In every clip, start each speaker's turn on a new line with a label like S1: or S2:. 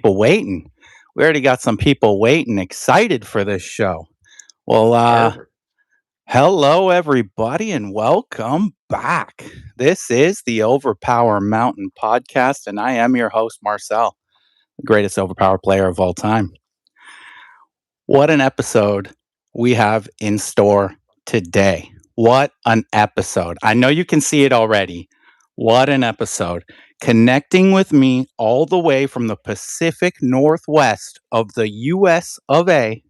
S1: People waiting. We already got some people waiting, excited for this show. Well,
S2: Perfect.
S1: hello everybody and welcome back. This is the OverPower Mountain podcast, and I am your host, Marcel, the greatest overpower player of all time. What an episode we have in store today. What an episode. I know you can see it already. What an episode. Connecting with me all the way from the Pacific Northwest of the US of A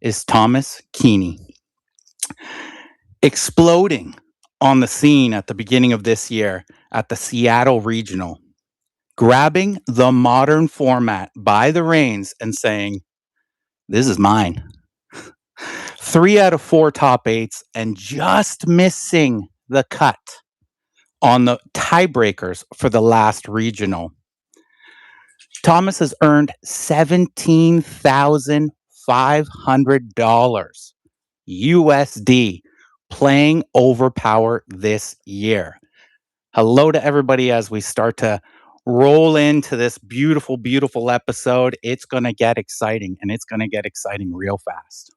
S1: is Thomas Kiene. Exploding on the scene at the beginning of this year at the Seattle Regional, grabbing the modern format by the reins and saying, "This is mine." 3 out of 4 top eights and just missing the cut on the tiebreakers for the last regional. Thomas has earned $17,500 USD playing OverPower this year. Hello to everybody as we start to roll into this beautiful, beautiful episode. It's going to get exciting, and it's going to get exciting real fast.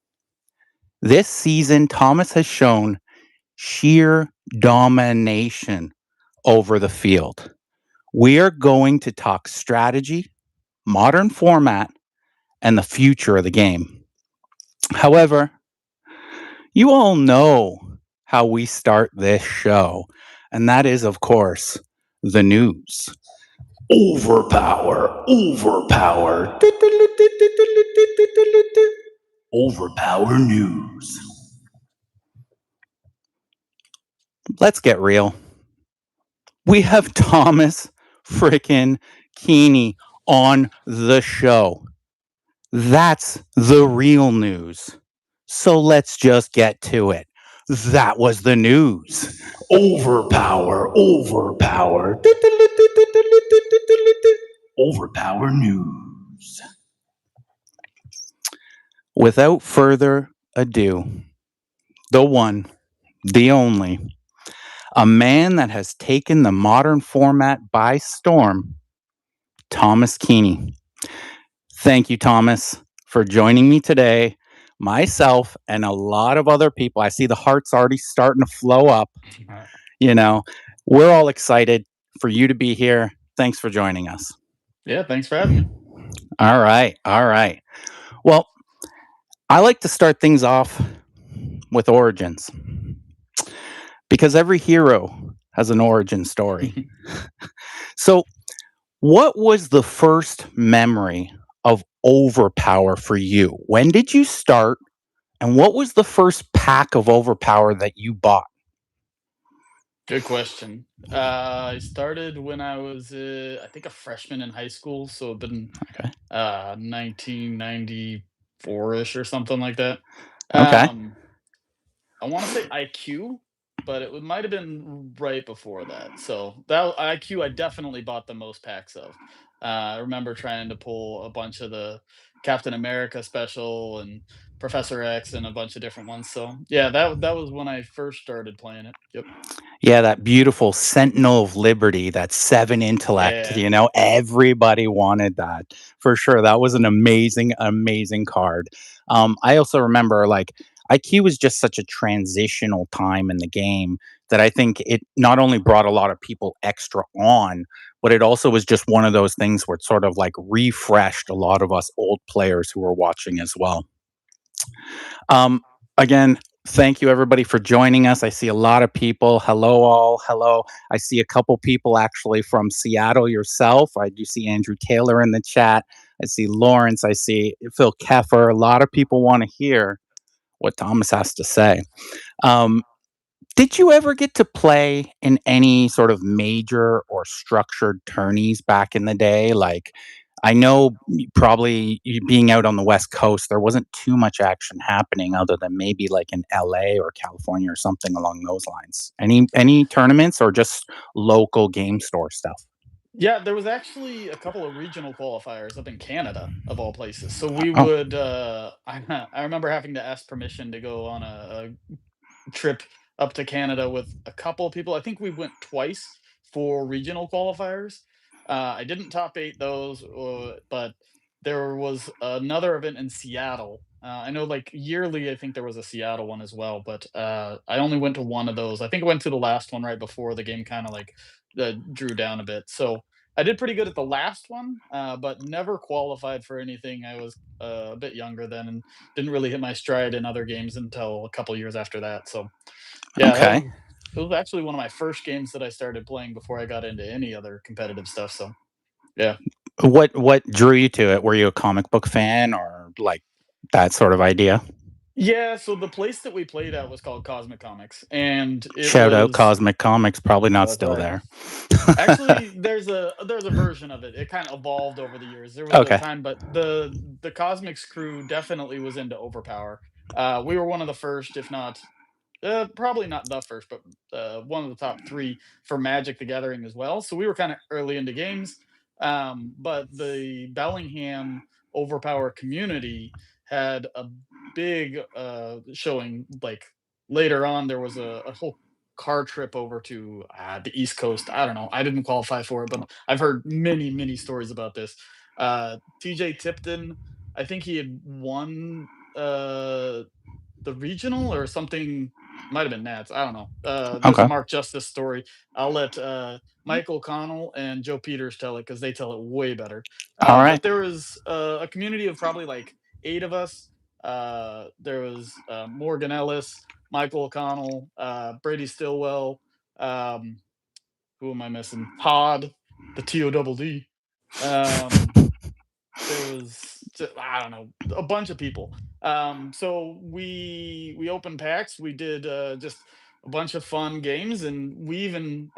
S1: This season, Thomas has shown sheer domination over the field. We are going to talk strategy, modern format, and the future of the game. However, you all know how we start this show, and that is, of course, the news. Overpower, overpower, overpower news. Let's get real. We have Thomas freaking Kiene on the show. That's the real news. So let's just get to it. That was the news. Overpower, overpower, overpower news. Without further ado, the one, the only, a man that has taken the modern format by storm, Thomas Kiene. Thank you, Thomas, for joining me today. Myself and a lot of other people. I see the hearts already starting to flow up. You know, we're all excited for you to be here. Thanks for joining us.
S2: Yeah, thanks for having me.
S1: All right. All right. Well, I like to start things off with origins because every hero has an origin story. So, what was the first memory of Overpower for you? When did you start? And what was the first pack of Overpower that you bought?
S2: Good question. I started when I was, I think, a freshman in high school, so it'd been
S1: Okay.
S2: 1994-ish or something like that.
S1: Okay.
S2: I want to say IQ, but it might have been right before that. So that IQ, I definitely bought the most packs of. I remember trying to pull a bunch of the Captain America special and Professor X and a bunch of different ones. So yeah, that was when I first started playing it. Yep.
S1: Yeah, that beautiful Sentinel of Liberty, that 7 intellect,
S2: Yeah.
S1: everybody wanted that for sure. That was an amazing, amazing card. I also remember like IQ was just such a transitional time in the game that I think it not only brought a lot of people extra on, but it also was just one of those things where it sort of like refreshed a lot of us old players who were watching as well. Again, thank you everybody for joining us. I see a lot of people. Hello, all. Hello. I see a couple people actually from Seattle yourself. I do see Andrew Taylor in the chat. I see Lawrence. I see Phil Keffer. A lot of people want to hear what Thomas has to say. Um, did you ever get to play in any sort of major or structured tourneys back in the day? Like, I know probably you being out on the West Coast, there wasn't too much action happening other than maybe like in LA or California or something along those lines. Any tournaments or just local game store stuff?
S2: Yeah, there was actually a couple of regional qualifiers up in Canada, of all places. So we
S1: Oh,
S2: would, I remember having to ask permission to go on a trip up to Canada with a couple of people. I think we went twice for regional qualifiers. I didn't top 8 those, but there was another event in Seattle. I know, like, yearly, I think there was a Seattle one as well, but, I only went to one of those. I think I went to the last one right before the game kinda, like, drew down a bit. So, I did pretty good at the last one, but never qualified for anything. I was, a bit younger then and didn't really hit my stride in other games until a couple years after that. So, yeah, that
S1: Okay.
S2: was it was actually one of my first games that I started playing before I got into any other competitive stuff. So, yeah.
S1: What drew you to it? Were you a comic book fan or like that sort of idea?
S2: Yeah, so the place that we played at was called Cosmic Comics, and it
S1: Shout out
S2: was
S1: Cosmic Comics, probably not
S2: that's
S1: still
S2: right.
S1: there.
S2: Actually, there's a version of it. It kind of evolved over the years. There was a
S1: Okay.
S2: time, but the Cosmics crew definitely was into Overpower. We were one of the first, if not probably not the first, but one of the top 3 for Magic: The Gathering as well. So we were kind of early into games, but the Bellingham Overpower community had a big showing. Like later on, there was a whole car trip over to the East Coast. I don't know. I didn't qualify for it, but I've heard many stories about this. TJ Tipton, I think he had won. The regional or something, might have been Nats, I don't know. There's a
S1: Okay.
S2: Mark Justice story. I'll let, Mike O'Connell and Joe Peters tell it because they tell it way better.
S1: All right.
S2: But there was, a community of probably, like, 8 of us. There was, Morgan Ellis, Michael O'Connell, Brady Stillwell, um, who am I missing? Todd, the TODD. Um there was I don't know, a bunch of people. So we opened packs. We did just a bunch of fun games, and we even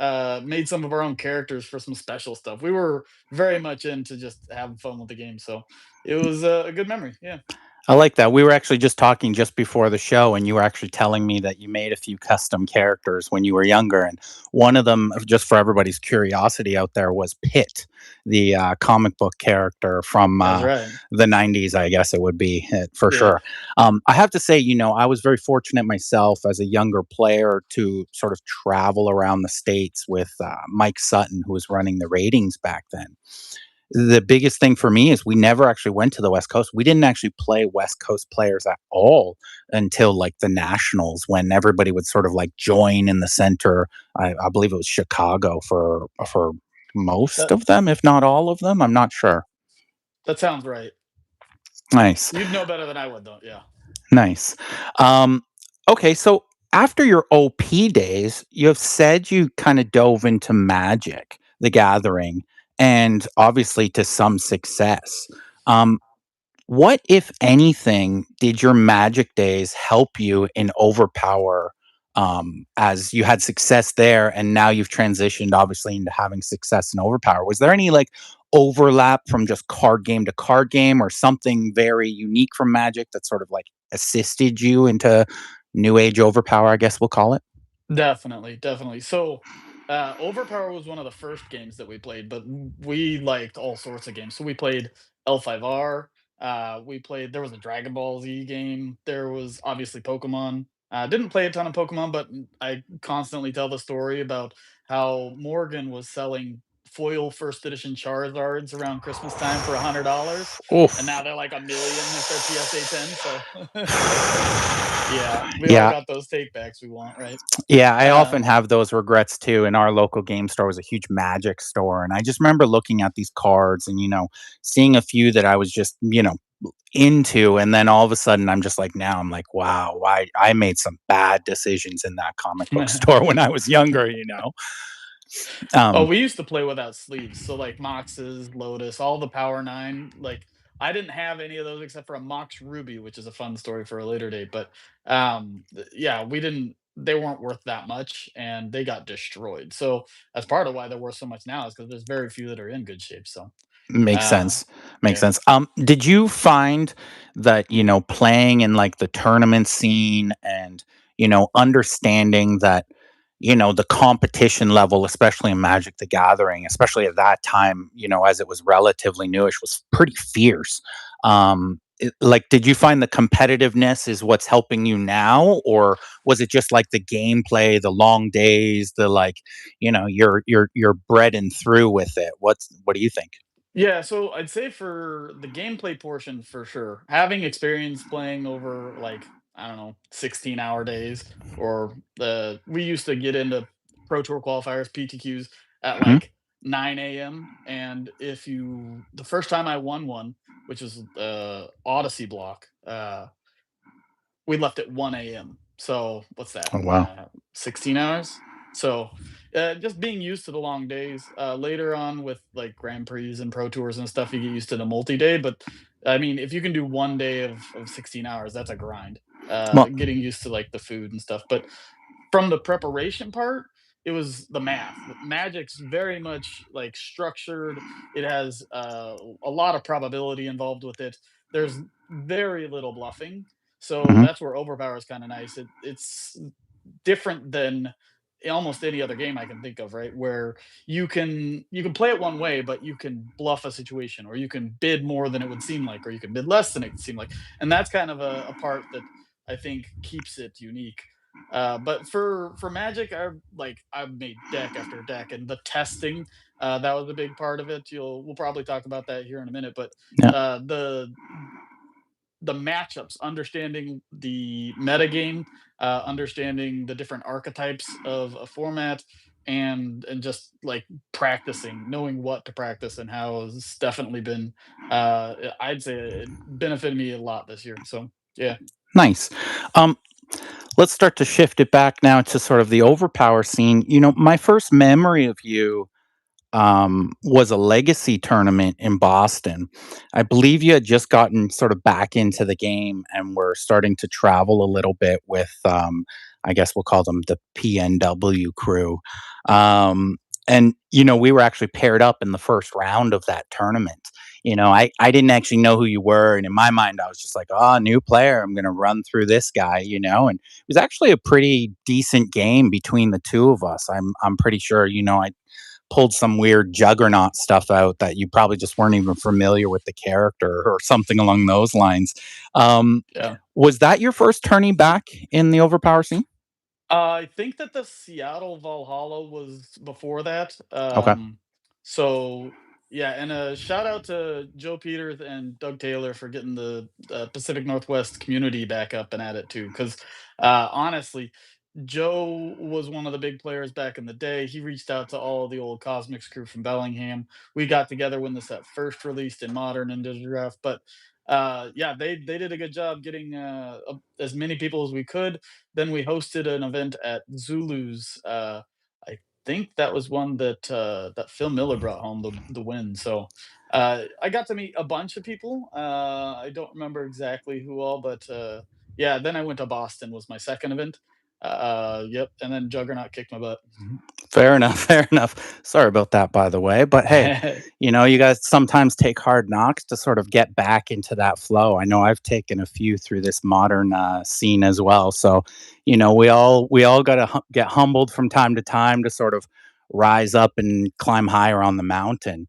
S2: made some of our own characters for some special stuff. We were very much into just having fun with the game, so it was a good memory. Yeah,
S1: I like that. We were actually just talking just before the show, and you were actually telling me that you made a few custom characters when you were younger. And one of them, just for everybody's curiosity out there, was Pitt, the comic book character from
S2: that's right.
S1: the 90s, I guess it would be for
S2: Yeah,
S1: sure. I have to say, I was very fortunate myself as a younger player to sort of travel around the States with Mike Sutton, who was running the ratings back then. The biggest thing for me is we never actually went to the West Coast. We didn't actually play West Coast players at all until like the nationals when everybody would sort of like join in the center. I believe it was Chicago for most
S2: that
S1: of them, if not all of them. I'm not sure.
S2: that sounds right.
S1: Nice.
S2: You'd know better than I would, though. Yeah.
S1: Nice. Um, okay, so after your OP days, you have said you kind of dove into Magic, the Gathering, and obviously to some success. Um, what, if anything, did your Magic days help you in Overpower, as you had success there and now you've transitioned obviously into having success in Overpower? Was there any like overlap from just card game to card game or something very unique from Magic that sort of like assisted you into new age Overpower, I guess we'll call it?
S2: Definitely, definitely. So, Overpower was one of the first games that we played, but we liked all sorts of games. So we played L5R. We played. There was a Dragon Ball Z game. There was obviously Pokemon. Didn't play a ton of Pokemon, but I constantly tell the story about how Morgan was selling foil first edition Charizards around Christmas time for $100, and now
S1: Oof.
S2: they're like a million if they're PSA 10. So, yeah, we all
S1: Yeah,
S2: got those take backs we want, right?
S1: yeah, I
S2: Uh,
S1: often have those regrets too. In our local game store was a huge Magic store, and I just remember looking at these cards and seeing a few that I was just into, and then all of a sudden I'm just like, now I'm like, wow, why I made some bad decisions in that comic book store when I was younger.
S2: oh,
S1: Um,
S2: we used to play without sleeves, so, like, Moxes, Lotus, all the Power 9, like, I didn't have any of those except for a Mox Ruby, which is a fun story for a later date, but, yeah, they weren't worth that much, and they got destroyed, so that's part of why they're worth so much now is because there's very few that are in good shape. So,
S1: Makes
S2: uh,
S1: sense. Makes
S2: yeah.
S1: sense. Did you find that, playing in like the tournament scene and, understanding that, the competition level, especially in Magic the Gathering, especially at that time, as it was relatively newish, was pretty fierce. like, did you find the competitiveness is what's helping you now, or was it just like the gameplay, the long days, the like, you're bred and through with it? What do you think?
S2: Yeah, so I'd say for the gameplay portion, for sure, having experience playing over like, I don't know, 16-hour days, or we used to get into Pro Tour qualifiers, PTQs at
S1: Mhm.
S2: like 9 a.m. And the first time I won one, which was Odyssey block, we left at 1 a.m. So what's that?
S1: Oh, wow.
S2: 16 hours. So just being used to the long days. Later on with like Grand Prix and Pro Tours and stuff, you get used to the multi-day. But I mean, if you can do one day of 16 hours, that's a grind.
S1: Well,
S2: Getting used to like the food and stuff. But from the preparation part, it was the math. Magic's very much like structured. It has a lot of probability involved with it. There's very little bluffing, so
S1: mhm,
S2: that's where overpower is kind of nice. It's different than almost any other game I can think of, right? Where you can play it one way, but you can bluff a situation, or you can bid more than it would seem like, or you can bid less than it would seem like, and that's kind of a part that I think keeps it unique. But for Magic, I've made deck after deck, and the testing that was a big part of it. We'll probably talk about that here in a minute, but
S1: yeah.
S2: uh, the the matchups, understanding the metagame, understanding the different archetypes of a format, and just like practicing, knowing what to practice and how has definitely been. I'd say it benefited me a lot this year. So yeah.
S1: Nice. Um, let's start to shift it back now to sort of the overpower scene. My first memory of you was a legacy tournament in Boston. I believe you had just gotten sort of back into the game and were starting to travel a little bit with, I guess we'll call them the PNW crew. And we were actually paired up in the first round of that tournament. I didn't actually know who you were. And in my mind, I was just like, oh, new player. I'm going to run through this guy. And it was actually a pretty decent game between the two of us. I'm pretty sure, I pulled some weird juggernaut stuff out that you probably just weren't even familiar with the character or something along those lines. Um,
S2: Yeah.
S1: was that your first turning back in the overpower scene?
S2: I think that the Seattle Valhalla was before that.
S1: Okay.
S2: So yeah, and a shout out to Joe Peters and Doug Taylor for getting the Pacific Northwest community back up and at it too. Because honestly, Joe was one of the big players back in the day. He reached out to all the old Cosmics crew from Bellingham. We got together when the set first released in Modern and Digidraft, but yeah, they did a good job getting as many people as we could. Then we hosted an event at Zulu's. I think that was one that Phil Miller brought home the win. So I got to meet a bunch of people. I don't remember exactly who all, but yeah. Then I went to Boston was my second event. Yep, and then Juggernaut kicked my butt.
S1: Fair enough, fair enough. Sorry about that, by the way. But hey, you guys sometimes take hard knocks to sort of get back into that flow. I know I've taken a few through this modern scene as well. So, we all got to get humbled from time to time to sort of rise up and climb higher on the mountain.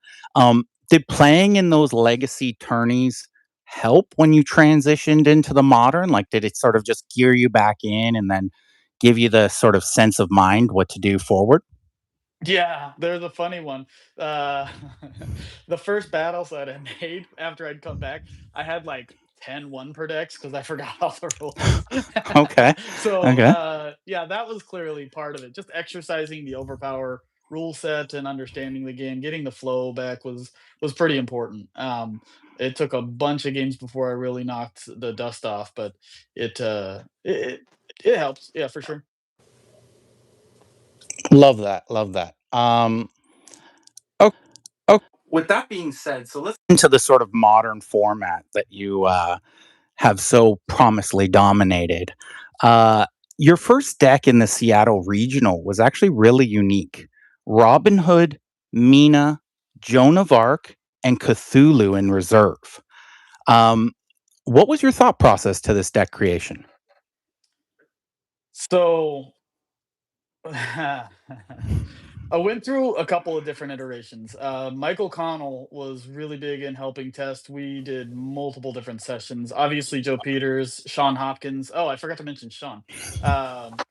S1: Did playing in those legacy tourneys help when you transitioned into the modern? Like, did it sort of just gear you back in and then give you the sort of sense of mind what to do forward?
S2: Yeah, there's a funny one. Uh, the first battles that I made after I'd come back, I had like 10 per decks because I forgot all the rules.
S1: Okay.
S2: So
S1: Okay.
S2: yeah, that was clearly part of it. Just exercising the overpower rule set and understanding the game, getting the flow back was pretty important. It took a bunch of games before I really knocked the dust off, but it helps. Yeah, for sure.
S1: Love that. Love that. Okay. With that being said, so let's into the sort of modern format that you have so promisely dominated. Uh, your first deck in the Seattle Regional was actually really unique. Robin Hood, Mina, Joan of Arc, and Cthulhu in reserve. Um, what was your thought process to this deck creation?
S2: So I went through a couple of different iterations. Michael Connell was really big in helping test. We did multiple different sessions. Obviously, Joe Peters, Sean Hopkins. Oh, I forgot to mention Sean. Um,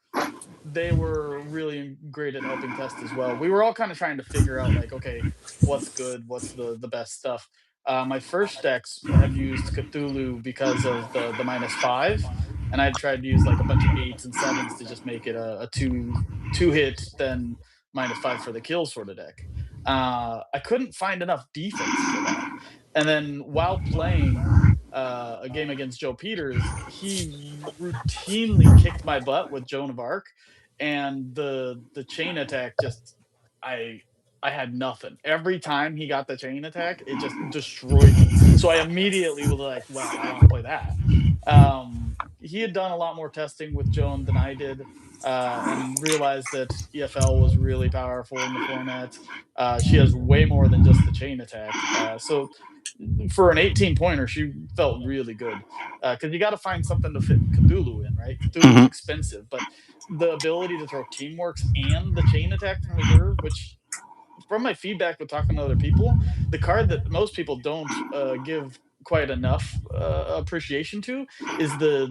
S2: they were really great at helping test as well. We were all kind of trying to figure out like, okay, what's good, what's the best stuff. My first decks have used Cthulhu because of the -5, and I tried to use like a bunch of eights and sevens to just make it a two hit, then -5 for the kill sort of deck. I couldn't find enough defense for that, and then while playing a game against Joe Peters, he routinely kicked my butt with Joan of Arc, and the chain attack just I I had nothing. Every time he got the chain attack, it just destroyed me. So I immediately was like, "Well, I don't want to play that." He had done a lot more testing with Joan than I did, and realized that EFL was really powerful in the format. She has way more than just the chain attack. So for an 18 pointer, she felt really good because you got to find something to fit Cthulhu in, right? Cthulhu's
S1: Mhm.
S2: expensive, but the ability to throw teamworks and the chain attack from reserve, which from my feedback with talking to other people, the card that most people don't give quite enough appreciation to is the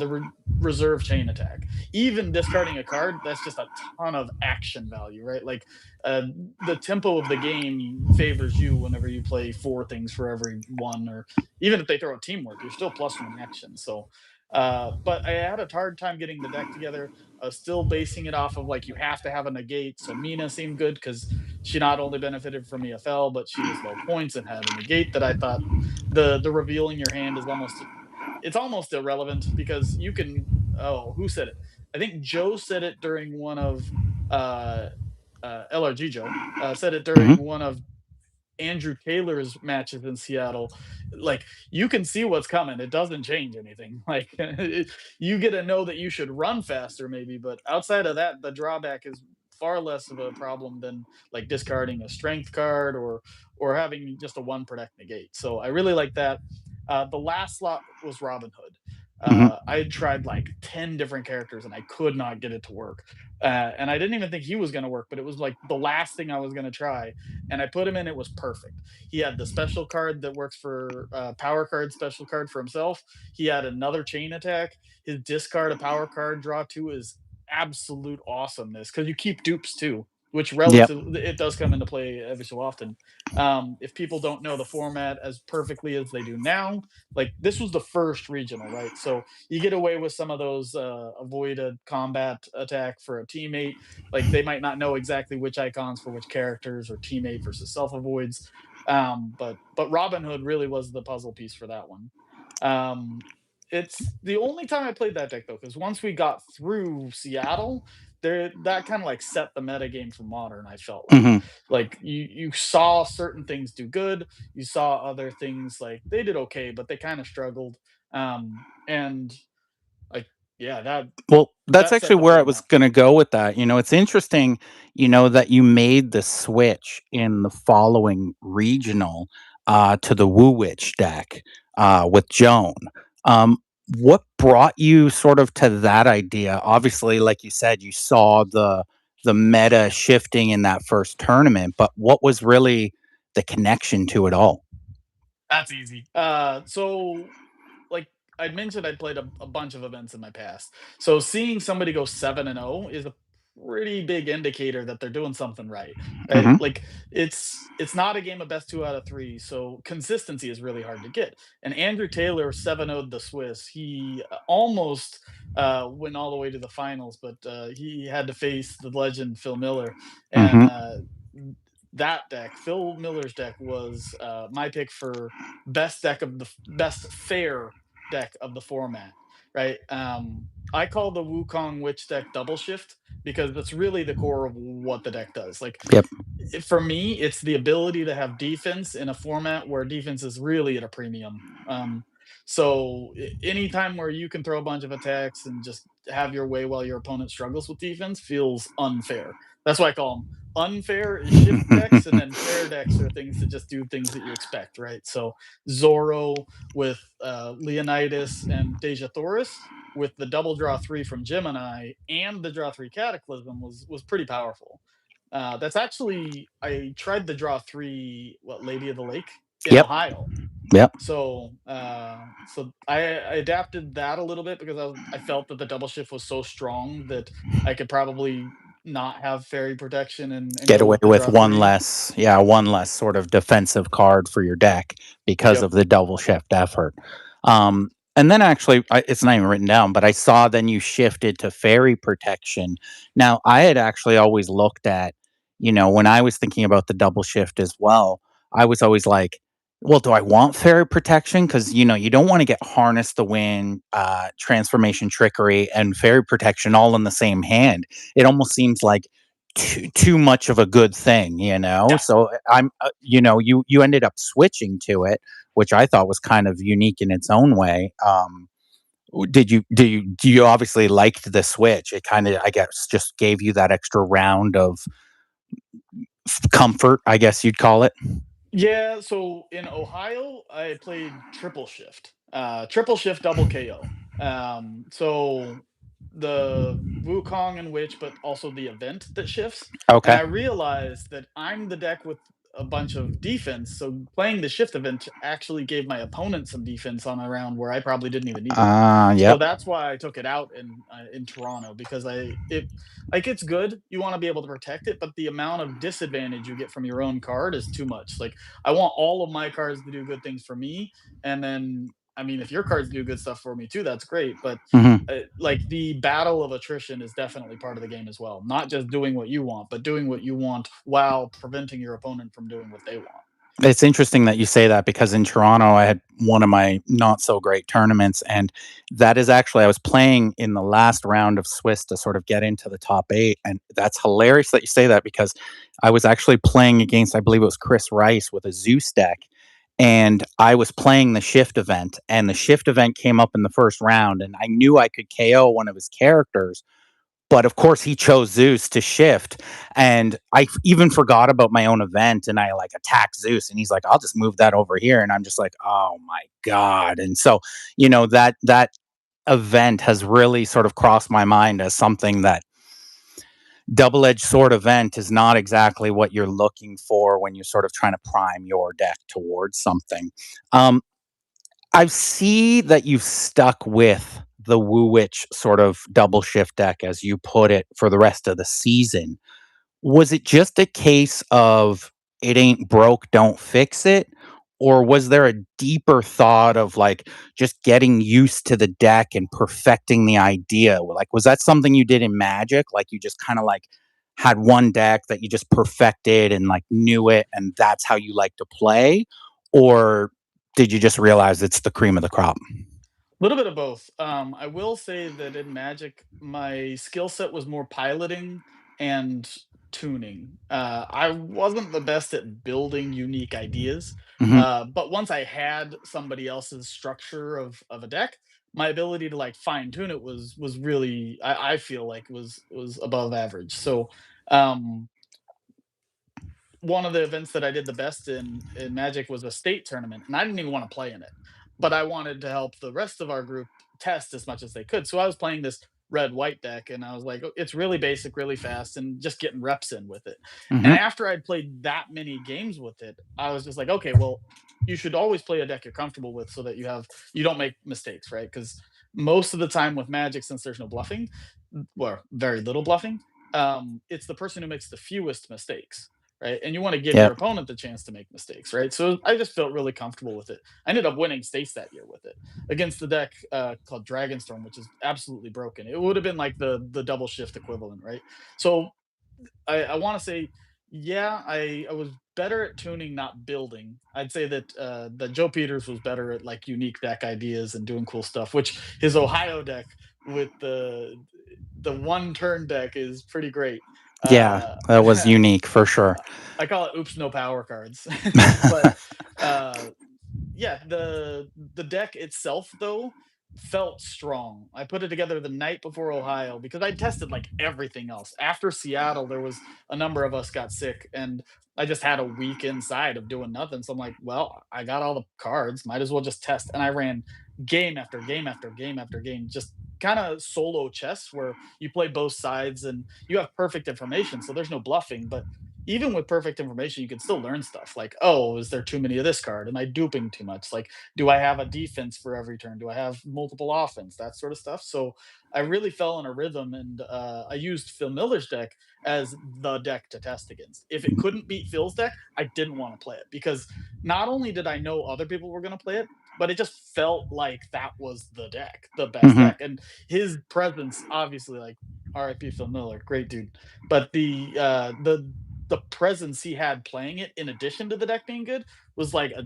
S2: reserve chain attack. Even discarding a card, that's just a ton of action value, right? Like uh, the tempo of the game favors you whenever you play four things for every one, or even if they throw a teamwork, you're still +1 action. So, but I had a hard time getting the deck together. I was still basing it off of like you have to have a negate. So Mina seemed good because she not only benefited from EFL, but she was low points and had a negate that I thought the revealing your hand is almost irrelevant because you can. Oh, who said it? I think Joe said it during one of uh, LRG Joe said it during
S1: Mhm.
S2: one of Andrew Taylor's matches in Seattle. Like you can see what's coming. It doesn't change anything. Like you get to know that you should run faster, maybe, but outside of that, the drawback is far less of a problem than like discarding a strength card or having just a one protect negate. So I really like that. The last slot was Robin Hood.
S1: Mhm.
S2: I had tried like 10 different characters and I could not get it to work. And I didn't even think he was going to work, but it was like the last thing I was going to try, and I put him in. It was perfect. He had the special card that works for power card, special card for himself. He had another chain attack. His discard a power card, draw two is absolute awesomeness because you keep dupes too, which
S1: Yep.
S2: relative it does come into play every so often. If people don't know the format as perfectly as they do now, like this was the first regional, right? So you get away with some of those avoid a combat attack for a teammate, like they might not know exactly which icons for which characters or teammate versus self avoids. But Robin Hood really was the puzzle piece for that one. Um, it's the only time I played that deck though, because once we got through Seattle, there that kind of like set the meta game for modern. I felt
S1: Mhm.
S2: like you saw certain things do good, you saw other things like they did okay, but they kind of struggled. And like yeah,
S1: Well, that's
S2: that set
S1: actually
S2: the
S1: where I was
S2: format.
S1: gonna go with that. It's interesting, that you made the switch in the following regional, to the Woo Witch deck, with Joan. Um, what brought you sort of to that idea? Obviously, like you said, you saw the meta shifting in that first tournament, but what was really the connection to it all?
S2: That's easy. So like I'd mentioned, I'd played a bunch of events in my past. So seeing somebody go 7-0 is a pretty big indicator that they're doing something right. Right?
S1: Mhm.
S2: Like it's not a game of best 2 out of 3. So consistency is really hard to get. And Andrew Taylor 7-0'd the Swiss. He almost went all the way to the finals, but he had to face the legend Phil Miller. And
S1: Mhm.
S2: that deck, Phil Miller's deck, was my pick for best deck of the best fair deck of the format, right? I call the Wukong Witch deck double shift because that's really the core of what the deck does. Like
S1: Yep.
S2: for me, it's the ability to have defense in a format where defense is really at a premium. So anytime where you can throw a bunch of attacks and just have your way while your opponent struggles with defense feels unfair. That's why I call them unfair is shift decks, and then fair decks are things that just do things that you expect, right? So Zoro with Leonidas and Deja Thoris with the double draw three from Gemini and the draw three Cataclysm was pretty powerful. That's actually I tried the draw 3, what, Lady of the Lake in
S1: Yep.
S2: Ohio.
S1: Yep.
S2: So I adapted that a little bit because I felt that the double shift was so strong that I could probably not have fairy protection and
S1: Get
S2: go
S1: away
S2: with the
S1: with
S2: draw 3.
S1: one less sort of defensive card for your deck because
S2: Yep.
S1: of the double shift effort. And then actually, it's not even written down, but I saw then you shifted to fairy protection. Now, I had actually always looked at, when I was thinking about the double shift as well, I was always like, well, do I want fairy protection? Because, you don't want to get harness the wind, transformation trickery, and fairy protection all in the same hand. It almost seems like too much of a good thing,
S2: Yeah.
S1: so you ended up switching to it, which I thought was kind of unique in its own way. Do you obviously liked the switch? It kind of, I guess, just gave you that extra round of comfort, I guess you'd call it.
S2: Yeah, so in Ohio, I played triple shift double KO. So the Wukong and Witch, but also the event that shifts. And
S1: Okay.
S2: I realized that I'm the deck with a bunch of defense. So playing the shift event actually gave my opponent some defense on a round where I probably didn't even need it. So
S1: Yep.
S2: that's why I took it out in Toronto because it's good. You want to be able to protect it, but the amount of disadvantage you get from your own card is too much. Like I want all of my cards to do good things for me, and then I mean, if your cards do good stuff for me too, that's great. But
S1: Mhm.
S2: like the battle of attrition is definitely part of the game as well. Not just doing what you want, but doing what you want while preventing your opponent from doing what they want.
S1: It's interesting that you say that because in Toronto, I had one of my not so great tournaments, and that is actually I was playing in the last round of Swiss to sort of get into the top 8, and that's hilarious that you say that because I was actually playing against, I believe it was Chris Rice with a Zeus deck, and I was playing the shift event, and the shift event came up in the first round, and I knew I could KO one of his characters, but of course he chose Zeus to shift, and I even forgot about my own event, and I like attack Zeus, and he's like, I'll just move that over here, and I'm just like, oh my god. And so that event has really sort of crossed my mind as something that double-edged sword event is not exactly what you're looking for when you're sort of trying to prime your deck towards something. um, I see that you've stuck with the Woo Witch sort of double shift deck, as you put it, for the rest of the season. Was it just a case of it ain't broke, don't fix it? Or was there a deeper thought of like just getting used to the deck and perfecting the idea? Like, was that something you did in Magic? Like, you just kind of like had one deck that you just perfected and like knew it, and that's how you like to play? Or did you just realize it's the cream of the crop?
S2: Little bit of both. I will say that in Magic, my skill set was more piloting and tuning. I wasn't the best at building unique ideas,
S1: Hmm.
S2: but once I had somebody else's structure of a deck, my ability to like fine tune it was really I feel like was above average. So um, one of the events that I did the best in Magic was a state tournament, and I didn't even want to play in it, but I wanted to help the rest of our group test as much as they could. So I was playing this red white deck, and I was like, "Oh, it's really basic, really fast, and just getting reps in with it." And
S1: Hmm.
S2: after I'd played that many games with it, I was just like, "Okay, well, you should always play a deck you're comfortable with so that you don't make mistakes, right?" Because most of the time with Magic, since there's no bluffing, or very little bluffing, it's the person who makes the fewest mistakes, right? And you want to give your
S1: Yep.
S2: opponent the chance to make mistakes, right? So I just felt really comfortable with it. I ended up winning states that year with it against the deck called Dragonstorm, which is absolutely broken. It would have been like the double shift equivalent, right? So I want to say, yeah, I was better at tuning, not building. I'd say that Joe Peters was better at like unique deck ideas and doing cool stuff. Which his Ohio deck with the one turn deck is pretty great.
S1: Yeah,
S2: Uh,
S1: that was unique for sure.
S2: I call it "Oops, no power cards," but uh, yeah, the deck itself though. felt strong. I put it together the night before Ohio because I tested like everything else. After Seattle, there was a number of us got sick, and I just had a week inside of doing nothing. So I'm like, well, I got all the cards, might as well just test. And I ran game after game after game after game, just kind of solo chess where you play both sides and you have perfect information. So there's no bluffing. But even with perfect information, you can still learn stuff like, oh, is there too many of this card? Am I duping too much? Like, do I have a defense for every turn? Do I have multiple offense? That sort of stuff. So I really fell in a rhythm, and I used Phil Miller's deck as the deck to test against. If it couldn't beat Phil's deck, I didn't want to play it because not only did I know other people were going to play it, but it just felt like that was the deck, the best
S1: Mhm.
S2: deck. And his presence, obviously, like R.I.P. Phil Miller, great dude. But the presence he had playing it, in addition to the deck being good, was like a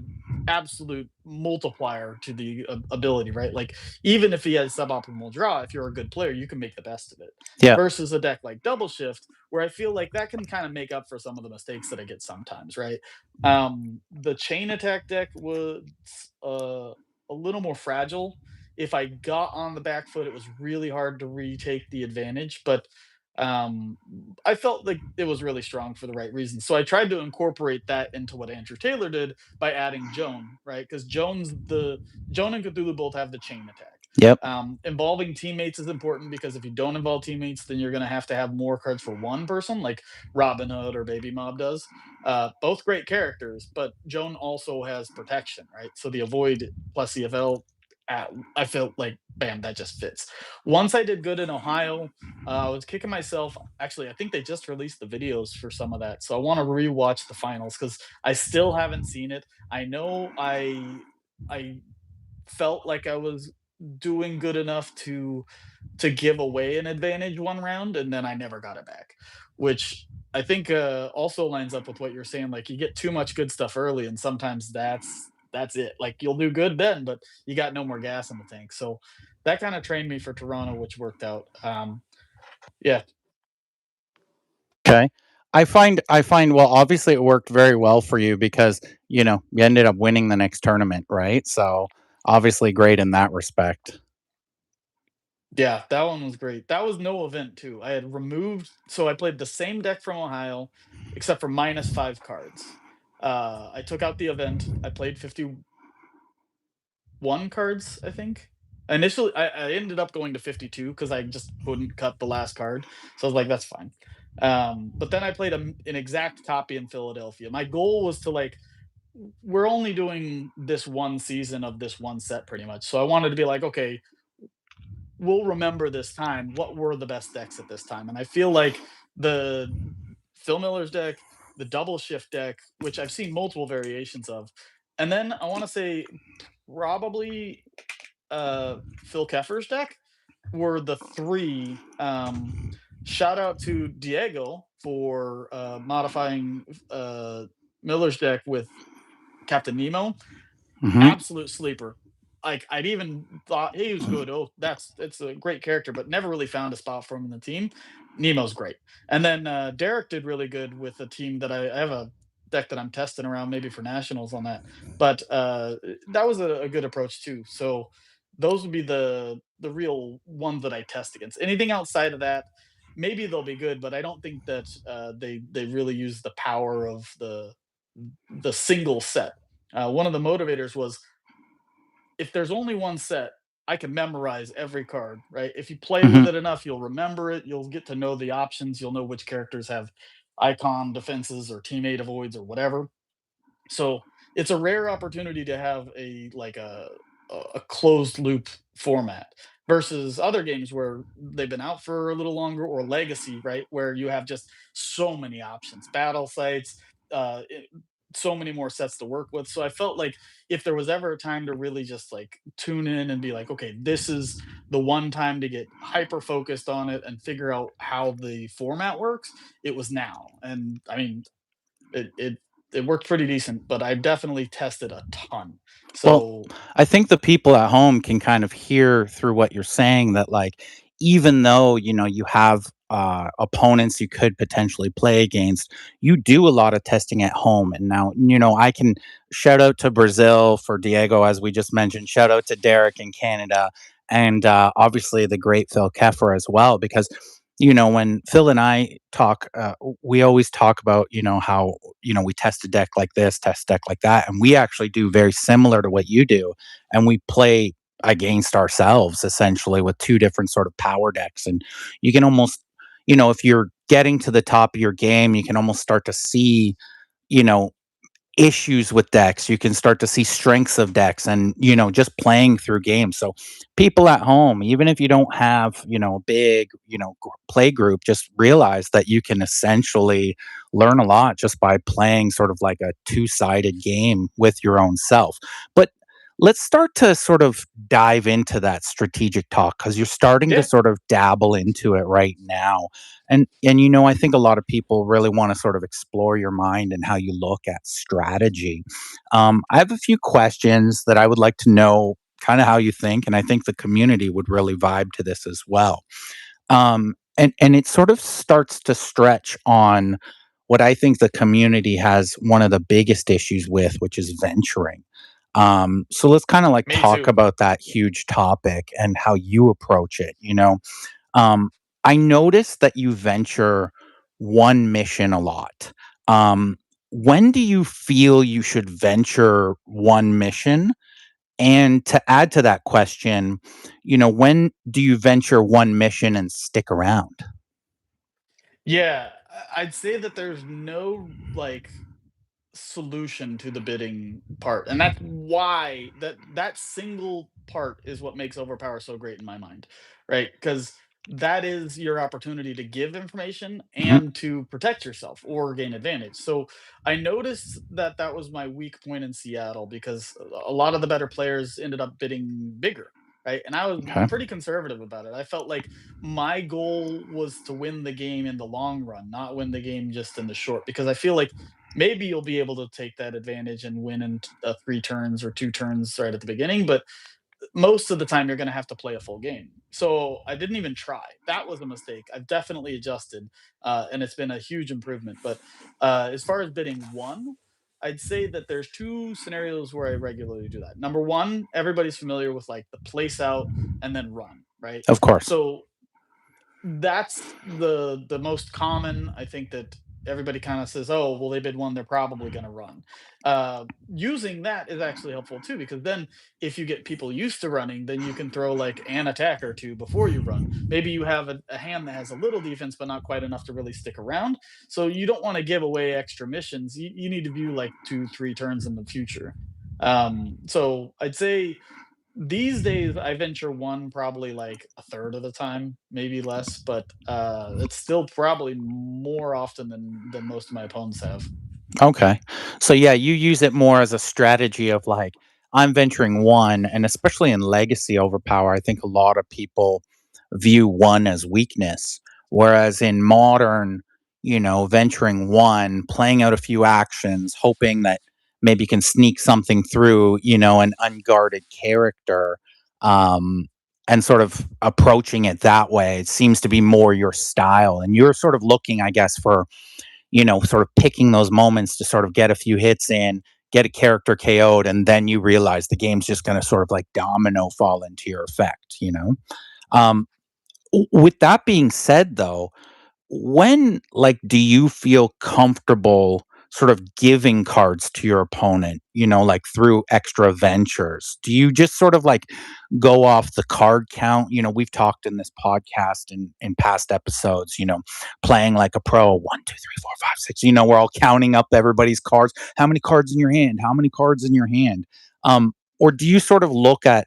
S2: absolute multiplier to the ability, right? Like, even if he has suboptimal draw, if you're a good player, you can make the best of it.
S1: Yeah.
S2: Versus a deck like Double Shift, where I feel like that can kind of make up for some of the mistakes that I get sometimes, right? The chain attack deck was a little more fragile. If I got on the back foot, it was really hard to retake the advantage, but um I felt like it was really strong for the right reasons. So I tried to incorporate that into what Andrew Taylor did by adding Joan, right? Because Joan and Cthulhu both have the chain attack.
S1: Yep.
S2: Involving teammates is important because if you don't involve teammates, then you're going to have more cards for one person, like Robin Hood or Baby Mob does. Both great characters, but Joan also has protection, right? So the avoid plus CFL, I felt like, bam, that just fits. Once I did good in Ohio, I was kicking myself. Actually, I think they just released the videos for some of that, so I want to rewatch the finals because I still haven't seen it. I know I felt like I was doing good enough to give away an advantage one round, and then I never got it back, which I think also lines up with what you're saying. Like, you get too much good stuff early, and sometimes that's it. Like, you'll do good then, but you got no more gas in the tank. So that kind of trained me for Toronto, which worked out. Yeah,
S1: Okay. I find well, obviously it worked very well for you because, you ended up winning the next tournament, right? So, obviously great in that respect.
S2: yeah, that one was great. That was no event too. I had removed, so I played the same deck from Ohio, except for -5 cards. I took out the event. I played 51 cards, I think. Initially, I ended up going to 52 because I just couldn't cut the last card. So I was like, that's fine. But then I played an exact copy in Philadelphia. My goal was to like, we're only doing this one season of this one set pretty much. So I wanted to be like, okay, we'll remember this time. What were the best decks at this time? And I feel like the Phil Miller's deck, the double shift deck, which I've seen multiple variations of, and then I want to say probably Phil Keffer's deck were the three. Shout out to Diego for modifying Miller's deck with Captain Nemo.
S1: Mhm.
S2: Absolute sleeper. Like, I'd even thought he was good. Oh, it's a great character, but never really found a spot for him in the team. Nemo's great. And then Derek did really good with a team that I have a deck that I'm testing around maybe for nationals on that. But that was a good approach too. So those would be the real ones that I test against. Anything outside of that, maybe they'll be good, but I don't think that they really use the power of the single set. One of the motivators was, if there's only one set, I can memorize every card, right? If you play with
S1: Mhm.
S2: it enough, you'll remember it. You'll get to know the options. You'll know which characters have icon defenses or teammate avoids or whatever. So it's a rare opportunity to have a closed loop format versus other games where they've been out for a little longer, or legacy, right, where you have just so many options, battle sites, uh it- so many more sets to work with. So I felt like if there was ever a time to really just like tune in and be like, okay, this is the one time to get hyper focused on it and figure out how the format works, it was now. And I mean, it worked pretty decent, but I definitely tested a ton.
S1: Well,
S2: So
S1: I think the people at home can kind of hear through what you're saying that, like, even though, you have, opponents you could potentially play against, you do a lot of testing at home. And now, I can shout out to Brazil for Diego, as we just mentioned, shout out to Derek in Canada. and obviously the great Phil Keffer as well. Because when Phil and I talk, we always talk about how we test a deck like this, test a deck like that, and we actually do very similar to what you do, and we play against ourselves essentially with two different sort of power decks, and you can almost if you're getting to the top of your game, you can almost start to see you know issues with decks. You can start to see strengths of decks and, just playing through games. So people at home, even if you don't have, a big, play group, just realize that you can essentially learn a lot just by playing sort of like a two-sided game with your own self. But let's start to sort of dive into that strategic talk because you're starting to
S2: Yeah,
S1: sort of dabble into it right now. And I think a lot of people really want to sort of explore your mind and how you look at strategy. I have a few questions that I would like to know kind of how you think, and I think the community would really vibe to this as well. And it sort of starts to stretch on what I think the community has one of the biggest issues with, which is venturing. So let's kind of like
S2: me
S1: talk
S2: too.
S1: about that huge topic and how you approach it. Um, I noticed that you venture one mission a lot. Um, when do you feel you should venture one mission? And to add to that question, when do you venture one mission and stick around?
S2: Yeah, I'd say that there's no like solution to the bidding part, and that's why that single part is what makes Overpower so great in my mind, right? Because that is your opportunity to give information
S1: Mhm.
S2: and to protect yourself or gain advantage. So I noticed that that was my weak point in Seattle because a lot of the better players ended up bidding bigger, right? And I was
S1: Okay.
S2: pretty conservative about it. I felt like my goal was to win the game in the long run, not win the game just in the short, because I feel like maybe you'll be able to take that advantage and win in 3 turns or 2 turns right at the beginning, but most of the time you're going to have to play a full game. So I didn't even try. That was a mistake. I've definitely adjusted, and it's been a huge improvement. But as far as bidding one, I'd say that there's two scenarios where I regularly do that. Number one, everybody's familiar with like the place out and then run, right?
S1: Of course.
S2: So that's the most common. I think that everybody kind of says, "Oh, well, they bid one, they're probably going to run." Using that is actually helpful too, because then if you get people used to running, then you can throw like an attack or two before you run. Maybe you have a hand that has a little defense, but not quite enough to really stick around. So you don't want to give away extra missions. You need to view like 2, 3 turns in the future. So I'd say these days, I venture one probably like a third of the time, maybe less, but it's still probably more often than most of my opponents have.
S1: Okay. So yeah, you use it more as a strategy of like, I'm venturing one, and especially in legacy overpower, I think a lot of people view one as weakness. Whereas in modern, venturing one, playing out a few actions, hoping that maybe you can sneak something through, an unguarded character, um, and sort of approaching it that way, it seems to be more your style. And you're sort of looking, I guess, for sort of picking those moments to sort of get a few hits in, get a character KO'd, and then you realize the game's just going to sort of like domino fall into your effect. Um, with that being said, though, when like do you feel comfortable sort of giving cards to your opponent, like through extra ventures? Do you just sort of like go off the card count? We've talked in this podcast and in past episodes, playing like a pro, 1, 2, 3, 4, 5, 6, we're all counting up everybody's cards. How many cards in your hand? How many cards in your hand? Or do you sort of look at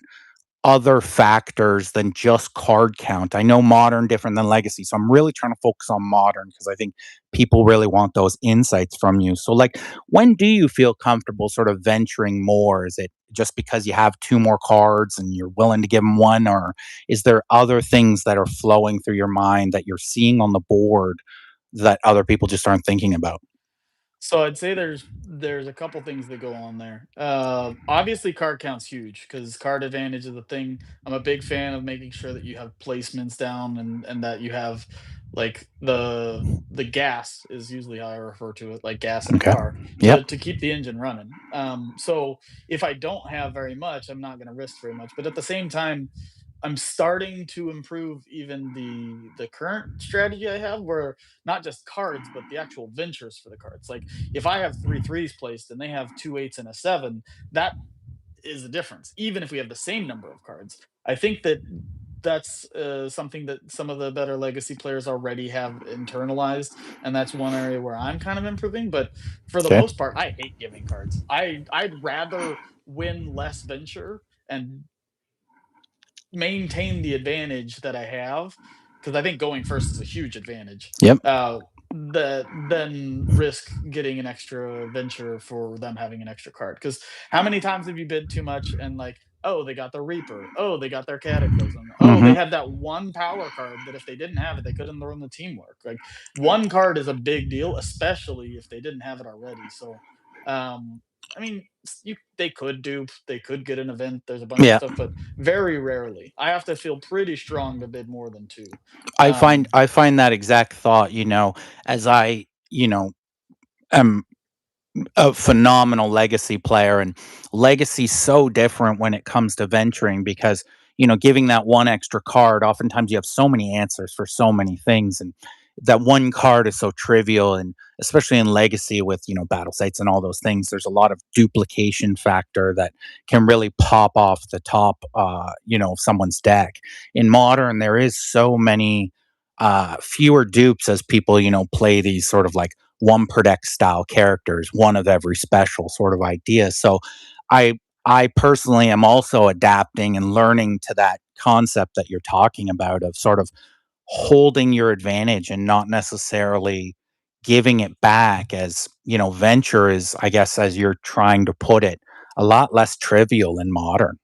S1: other factors than just card count? I know modern different than legacy, so I'm really trying to focus on modern because I think people really want those insights from you. So like when do you feel comfortable sort of venturing more? Is it just because you have two more cards and you're willing to give them one, or is there other things that are flowing through your mind that you're seeing on the board that other people just aren't thinking about?
S2: So I'd say there's a couple things that go on there. Obviously, card count's huge because card advantage is a thing. I'm a big fan of making sure that you have placements down and that you have like the gas is usually how I refer to it, like gas in a
S1: Okay.
S2: car
S1: Yep.
S2: to keep the engine running. So if I don't have very much, I'm not going to risk very much. But at the same time, I'm starting to improve even the current strategy I have, where not just cards, but the actual ventures for the cards. Like if I have three threes placed and they have two eights and a seven, that is the difference. Even if we have the same number of cards, I think that that's something that some of the better legacy players already have internalized, and that's one area where I'm kind of improving. But for the
S1: Okay.
S2: most part, I hate giving cards. I'd rather win less venture and maintain the advantage that I have, because I think going first is a huge advantage,
S1: Yep.
S2: that then risk getting an extra venture for them having an extra card. Because how many times have you bid too much and like, oh, they got the Reaper, oh, they got their Cataclysm, oh, they
S1: Mhm.
S2: had that one power card that if they didn't have it, they couldn't run the teamwork. Like one card is a big deal, especially if they didn't have it already. So, um, I mean, they could dupe, they could get an event. There's a bunch of
S1: Yeah.
S2: stuff, but very rarely. I have to feel pretty strong to bid more than 2.
S1: I find
S2: Um,
S1: I find that exact thought, as I, am a phenomenal legacy player, and legacy's so different when it comes to venturing because giving that one extra card, oftentimes you have so many answers for so many things, and that one card is so trivial. And especially in legacy with battle sites and all those things, there's a lot of duplication factor that can really pop off the top of someone's deck. In modern, there is so many fewer dupes as people play these sort of like one per deck style characters, one of every special sort of idea. So I I personally am also adapting and learning to that concept that you're talking about of sort of holding your advantage and not necessarily giving it back. As venture is, I guess, as you're trying to put it, a lot less trivial in modern.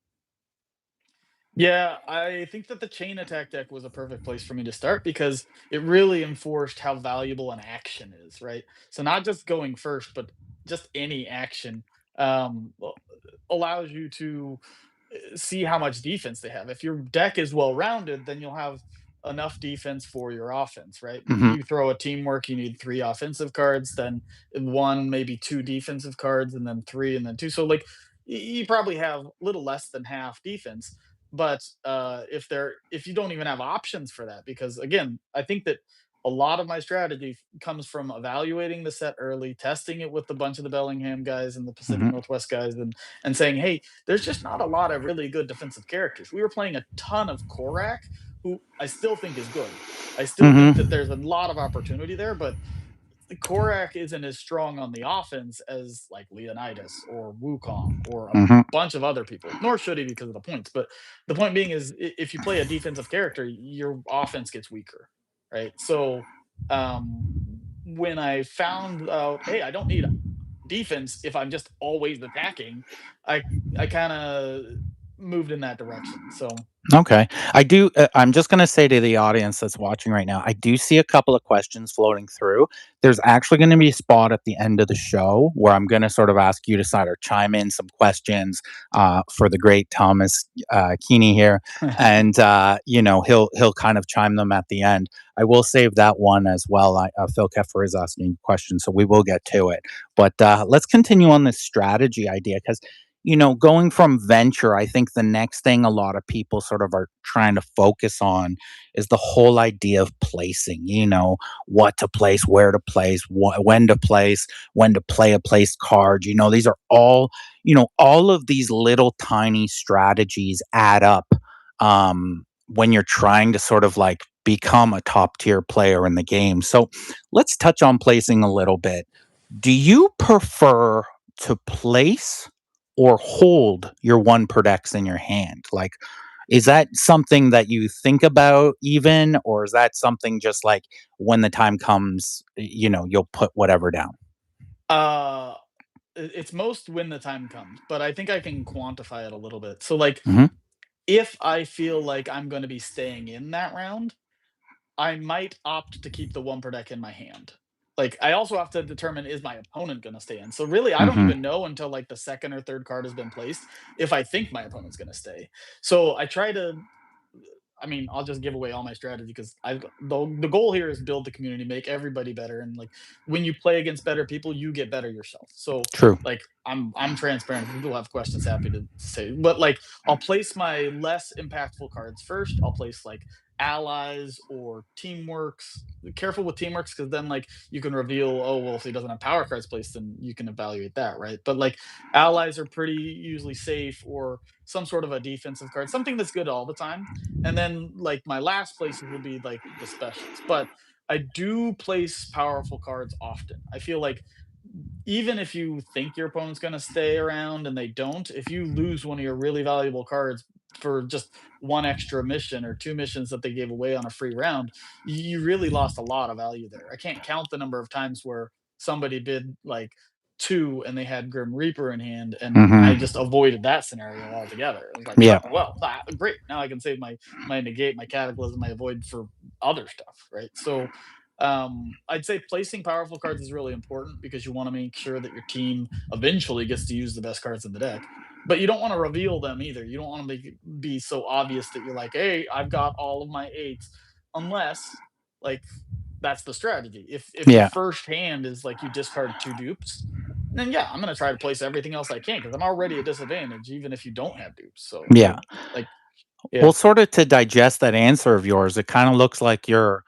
S2: yeah, I think that the chain attack deck was a perfect place for me to start because it really enforced how valuable an action is, right? So not just going first, but just any action allows you to see how much defense they have. If your deck is well rounded, then you'll have enough defense for your offense, right?
S1: Hmm.
S2: You throw a teamwork, you need three offensive cards, then one, maybe two defensive cards, and then three, and then two. So like you probably have a little less than half defense. But if you don't even have options for that, because again, I think that a lot of my strategy comes from evaluating the set early, testing it with a bunch of the Bellingham guys and the Pacific
S1: Hmm.
S2: Northwest guys, and saying, hey, there's just not a lot of really good defensive characters. We were playing a ton of Korak, who I still think is good. I still think that
S1: Hmm.
S2: there's a lot of opportunity there, but Korak isn't as strong on the offense as like Leonidas or Wukong or a
S1: Hmm.
S2: bunch of other people, nor should he because of the points. But the point being is, if you play a defensive character, your offense gets weaker, right? So um, when I found out, hey, I don't need defense if I'm just always attacking, I I kind of moved in that direction. So
S1: Okay. I'm just going to say to the audience that's watching right now, I do see a couple of questions floating through. There's actually going to be a spot at the end of the show where I'm going to sort of ask you to sort of chime in some questions for the great Thomas Kiene here. And, he'll kind of chime them at the end. I will save that one as well. Phil Keffer is asking questions, so we will get to it. But let's continue on this strategy idea because going from venture, I think the next thing a lot of people sort of are trying to focus on is the whole idea of placing, what to place, where to place, when to play a place card. These are all of these little tiny strategies add up when you're trying to sort of like become a top tier player in the game. So let's touch on placing a little bit. Do you prefer to place or hold your one per decks in your hand? Like, is that something that you think about even, or is that something just like when the time comes, you'll put whatever down?
S2: uh it's most when the time comes, but I think I can quantify it a little bit. So like
S1: Hmm.
S2: if I feel like I'm going to be staying in that round, I might opt to keep the one per deck in my hand. Like, I also have to determine, is my opponent going to stay in? So really, I don't
S1: Hmm.
S2: even know until like the second or third card has been placed if I think my opponent's going to stay. So I try to I mean, I'll just give away all my strategy because the goal here is build the community, make everybody better, and like when you play against better people, you get better yourself. So
S1: True.
S2: like I'm transparent. If people have questions, happy to say. But like I'll place my less impactful cards first. I'll place like allies or teamworks. Careful with teamworks because then like you can reveal, oh well, if he doesn't have power cards placed, then you can evaluate that, right? But like allies are pretty usually safe or some sort of a defensive card, something that's good all the time. And then like my last places will be like the specials. But I do place powerful cards often. I feel like even if you think your opponent's going to stay around and they don't, if you lose one of your really valuable cards for just one extra mission or two missions that they gave away on a free round, you really lost a lot of value there. I can't count the number of times where somebody bid like two and they had Grim Reaper in hand, and I
S1: Hmm.
S2: just avoided that scenario altogether. It was like,
S1: Yeah.
S2: oh well, great. Now I can save my negate, my cataclysm, my avoid for other stuff, right? So I'd say placing powerful cards is really important because you want to make sure that your team eventually gets to use the best cards in the deck. But you don't want to reveal them either. You don't want to make it be so obvious that you're like, hey, I've got all of my eights, unless like that's the strategy. If your
S1: Yeah.
S2: first hand is like you discard two dupes, then yeah, I'm gonna try to place everything else I can because I'm already at disadvantage, even if you don't have dupes. So
S1: Yeah.
S2: like
S1: Well,
S2: yeah.
S1: sort of to digest that answer of yours, it kind of looks like you're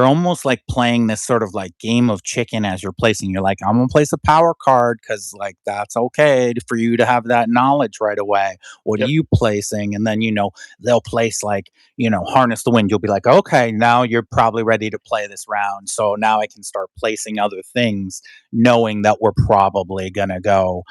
S1: almost like playing this sort of like game of chicken as you're placing. You're like, I'm gonna place a power card because like that's okay for you to have that knowledge right away. What are
S2: Yep.
S1: you placing? And then they'll place like harness the wind. You'll be like, okay, now you're probably ready to play this round. So now I can start placing other things, knowing that we're probably gonna go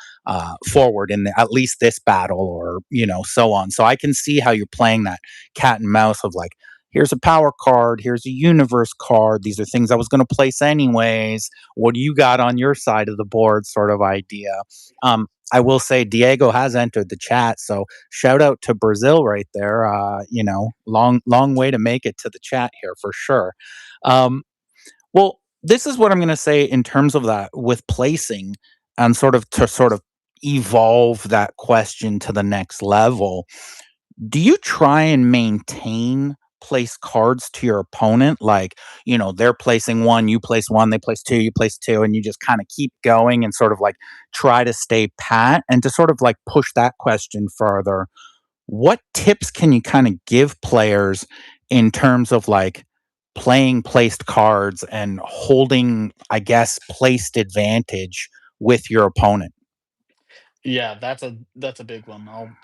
S1: forward in at least this battle, or so on. So I can see how you're playing that cat and mouse of like, here's a power card, here's a universe card, these are things I was going to place anyways, what do you got on your side of the board, sort of idea. I will say Diego has entered the chat, so shout out to Brazil right there. Long way to make it to the chat here for sure. Well, this is what I'm going to say in terms of that with placing, and sort of evolve that question to the next level. Do you try and maintain place cards to your opponent? Like, they're placing one, you place one, they place two, you place two, and you just kind of keep going and sort of like try to stay pat, and to sort of like push that question further, what tips can you kind of give players in terms of like playing placed cards and holding, I guess, placed advantage with your opponent?
S2: Yeah, that's a big one. I'll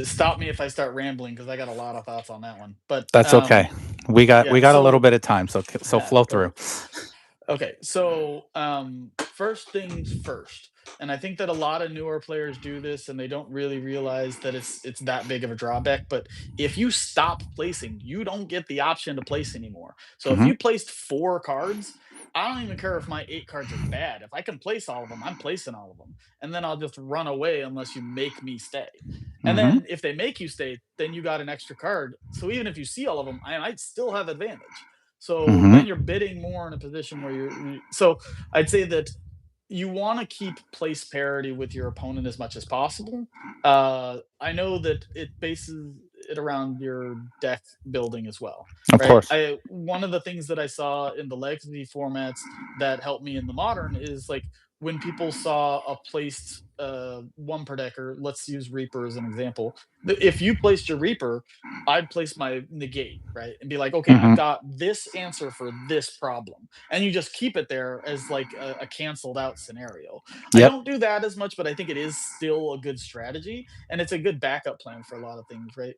S2: stop me if I start rambling because I got a lot of thoughts on that one. But
S1: That's okay. We
S2: yeah,
S1: got a little
S2: so
S1: bit of time, so
S2: yeah,
S1: flow through.
S2: perfect. Okay, so first things first, and I think that a lot of newer players do this, and they don't really realize that it's that big of a drawback. But if you stop placing, you don't get the option to place anymore. So if
S1: Hmm.
S2: you placed four cards, I don't even care if my eight cards are bad. If I can place all of them, I'm placing all of them, and then I'll just run away unless you make me stay. And
S1: Hmm.
S2: then if they make you stay, then you got an extra card. So even if you see all of them, I might still have advantage. So
S1: Hmm.
S2: then you're bidding more in a position where so I'd say that you want to keep place parity with your opponent as much as possible. I know that it bases it around your deck building as well,
S1: Of
S2: right?
S1: course.
S2: I One of the things that I saw in the legacy formats that helped me in the modern is like when people saw a placed one per decker. Let's use Reaper as an example. If you placed your Reaper, I'd place my negate, right? And be like, okay, I've
S1: Hmm.
S2: got this answer for this problem. And you just keep it there as like a canceled out scenario. I
S1: Yep.
S2: don't do that as much, but I think it is still a good strategy. And it's a good backup plan for a lot of things, right?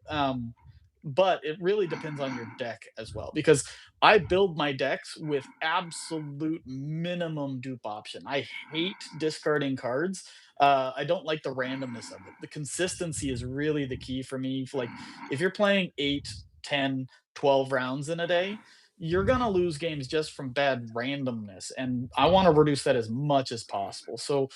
S2: But it really depends on your deck as well because I build my decks with absolute minimum dupe option. I hate discarding cards. I don't like the randomness of it. The consistency is really the key for me. Like if you're playing 8, 10, 12 rounds in a day, you're going to lose games just from bad randomness. And I want to reduce that as much as possible. So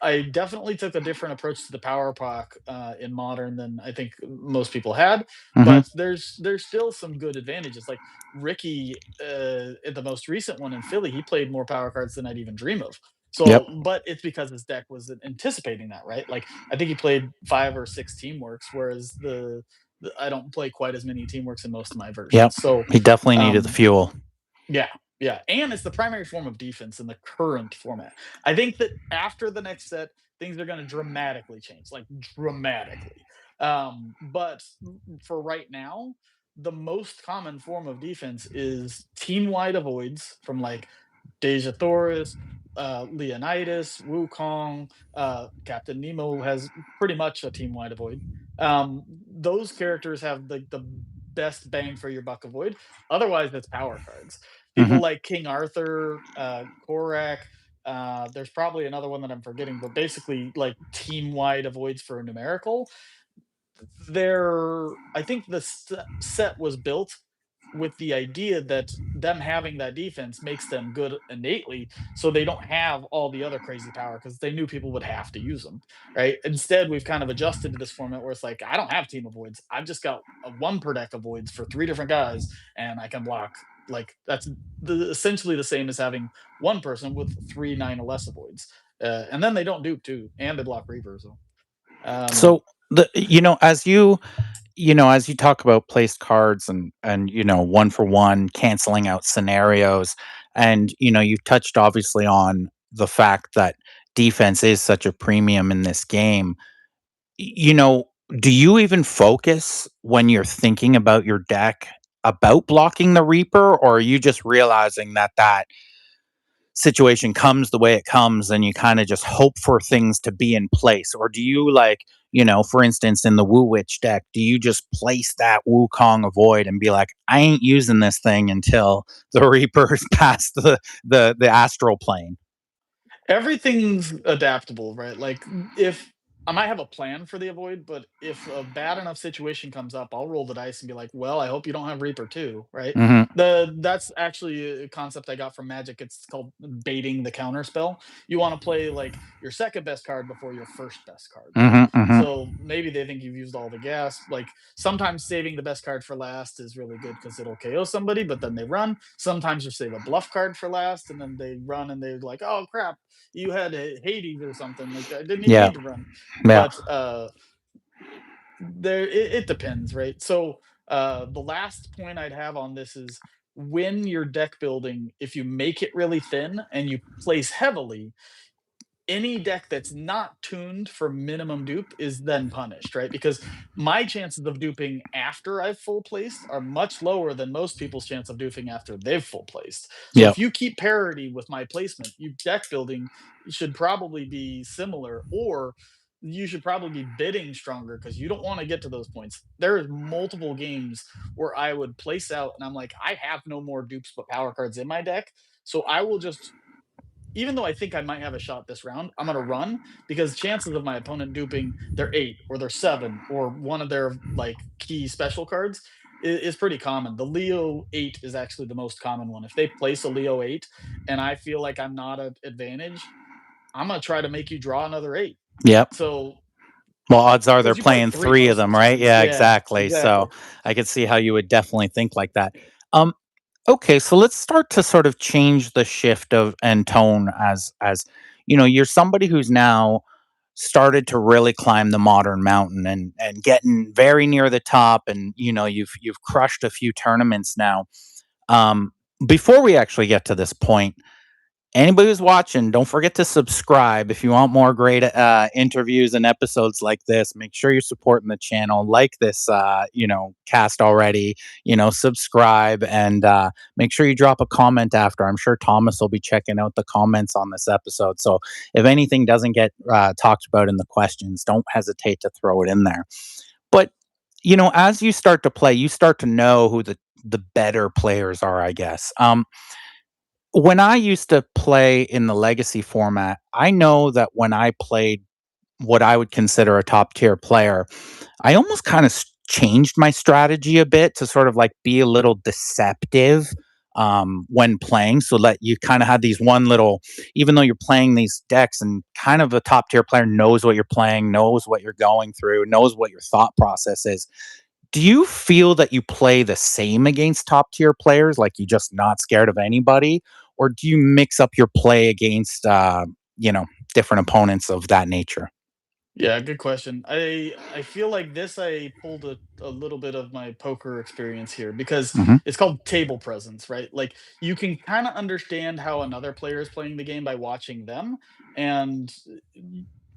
S2: I definitely took a different approach to the power proc in modern than I think most people had,
S1: Hmm.
S2: but there's still some good advantages. Like Ricky, at the most recent one in Philly, he played more power cards than I'd even dream of.
S1: Yep.
S2: So, but it's because his deck was anticipating that, right? Like I think he played 5 or 6 teamworks, whereas I don't play quite as many teamworks in most of my
S1: Yep.
S2: versions. So,
S1: He definitely needed the
S2: um,
S1: fuel.
S2: yeah, yeah, and it's the primary form of defense in the current format. I think that after the next set, things are going to dramatically change, like dramatically. But for right now, the most common form of defense is team-wide avoids from like Deja Thoris, Leonidas, Wukong, Captain Nemo has pretty much a team-wide avoid. Those characters have the best bang for your buck avoid. Otherwise, it's power cards. People
S1: Mhm.
S2: like King Arthur, Korak. There's probably another one that I'm forgetting, but basically, like team-wide avoids for a numerical. I think the set was built with the idea that them having that defense makes them good innately, so they don't have all the other crazy power because they knew people would have to use them, right? Instead, we've kind of adjusted to this format where it's like, I don't have team avoids. I've just got a one per deck avoids for 3 different guys, and I can block. Like that's essentially the same as having one person with 3 9 or less avoids, and then they don't dupe too, and they block Reaver. So, um,
S1: So as you talk about placed cards and one for one canceling out scenarios, and you've touched obviously on the fact that defense is such a premium in this game. You know, do you even focus when you're thinking about your deck about blocking the Reaper, or are you just realizing that situation comes the way it comes and you kind of just hope for things to be in place? Or do you, like, for instance, in the Woo Witch deck, do you just place that Wukong avoid and be like, I ain't using this thing until the Reaper's past the astral plane?
S2: Everything's adaptable, right? Like, if I might have a plan for the avoid, but if a bad enough situation comes up, I'll roll the dice and be like, "Well, I hope you don't have Reaper too," right?
S1: Hmm.
S2: That's actually a concept I got from Magic. It's called baiting the counter spell. You want to play like your second best card before your first best card, right?
S1: Hmm. Hmm.
S2: So maybe they think you've used all the gas. Like sometimes saving the best card for last is really good because it'll KO somebody, but then they run. Sometimes you save a bluff card for last, and then they run and they're like, "Oh crap, you had Hades or something. Like I didn't even
S1: Yeah.
S2: need to run."
S1: Yeah.
S2: But it depends, right? So the last point I'd have on this is when you're deck building, if you make it really thin and you place heavily, any deck that's not tuned for minimum dupe is then punished, right? Because my chances of duping after I've full placed are much lower than most people's chance of duping after they've full placed. So
S1: Yeah.
S2: if you keep parity with my placement, you deck building should probably be similar, or you should probably be bidding stronger because you don't want to get to those points. There is multiple games where I would place out and I'm like, I have no more dupes but power cards in my deck. So I will just, even though I think I might have a shot this round, I'm gonna run because chances of my opponent duping their 8 or their 7 or one of their like key special cards is pretty common. The Leo 8 is actually the most common one. If they place a Leo 8 and I feel like I'm not at advantage, I'm gonna try to make you draw another 8.
S1: Yep.
S2: So
S1: Well, odds are they're
S2: because you play
S1: playing
S2: three
S1: 3 of
S2: most of
S1: them,
S2: the
S1: right?
S2: times.
S1: Yeah,
S2: Yeah,
S1: exactly. So,
S2: exactly.
S1: I could see how you would definitely think like that. Um, okay, so let's start to sort of change the shift of and tone as you're somebody who's now started to really climb the modern mountain and getting very near the top, and you've crushed a few tournaments now. Um, Before we actually get to this point, anybody who's watching, don't forget to subscribe if you want more great interviews and episodes like this. Make sure you're supporting the channel, like this cast already, subscribe, and make sure you drop a comment after. I'm sure Thomas will be checking out the comments on this episode, so if anything doesn't get talked about in the questions, don't hesitate to throw it in there. But as you start to play, you start to know who the better players are, I guess. When I used to play in the legacy format, I know that when I played what I would consider a top tier player, I almost kind of changed my strategy a bit to sort of like be a little deceptive when playing, so that you kind of had these one little, even though you're playing these decks and kind of a top tier player knows what you're playing, knows what you're going through, knows what your thought process is. Do you feel that you play the same against top tier players, like you just not scared of anybody, or do you mix up your play against you know, different opponents of that nature?
S2: Yeah, good question. I feel like this I pulled a little bit of my poker experience here because
S1: Mhm.
S2: it's called table presence, right? Like you can kind of understand how another player is playing the game by watching them. And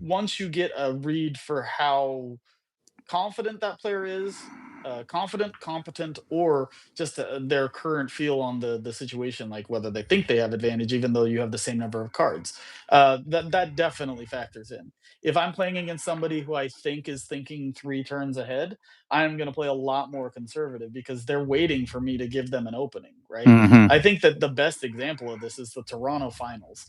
S2: once you get a read for how confident that player is, confident, competent, or just their current feel on the situation, like whether they think they have advantage, even though you have the same number of cards. That definitely factors in. If I'm playing against somebody who I think is thinking 3 turns ahead, I'm going to play a lot more conservative because they're waiting for me to give them an opening, right?
S1: Mhm.
S2: I think that the best example of this is the Toronto finals.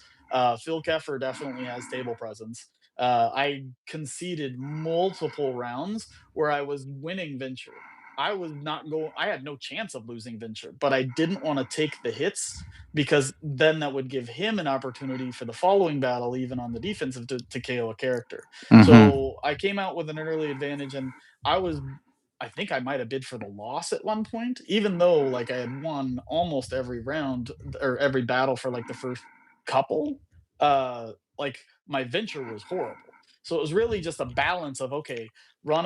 S2: Phil Keffer definitely has table presence. I conceded multiple rounds where I was winning venture. I was not going I had no chance of losing venture, but I didn't want to take the hits because then that would give him an opportunity for the following battle, even on the defensive, to KO a character.
S1: Mhm.
S2: So I came out with an early advantage and I was I think I might have bid for the loss at one point, even though like I had won almost every round or every battle for like the first couple. Like my venture was horrible. So it was really just a balance of okay, run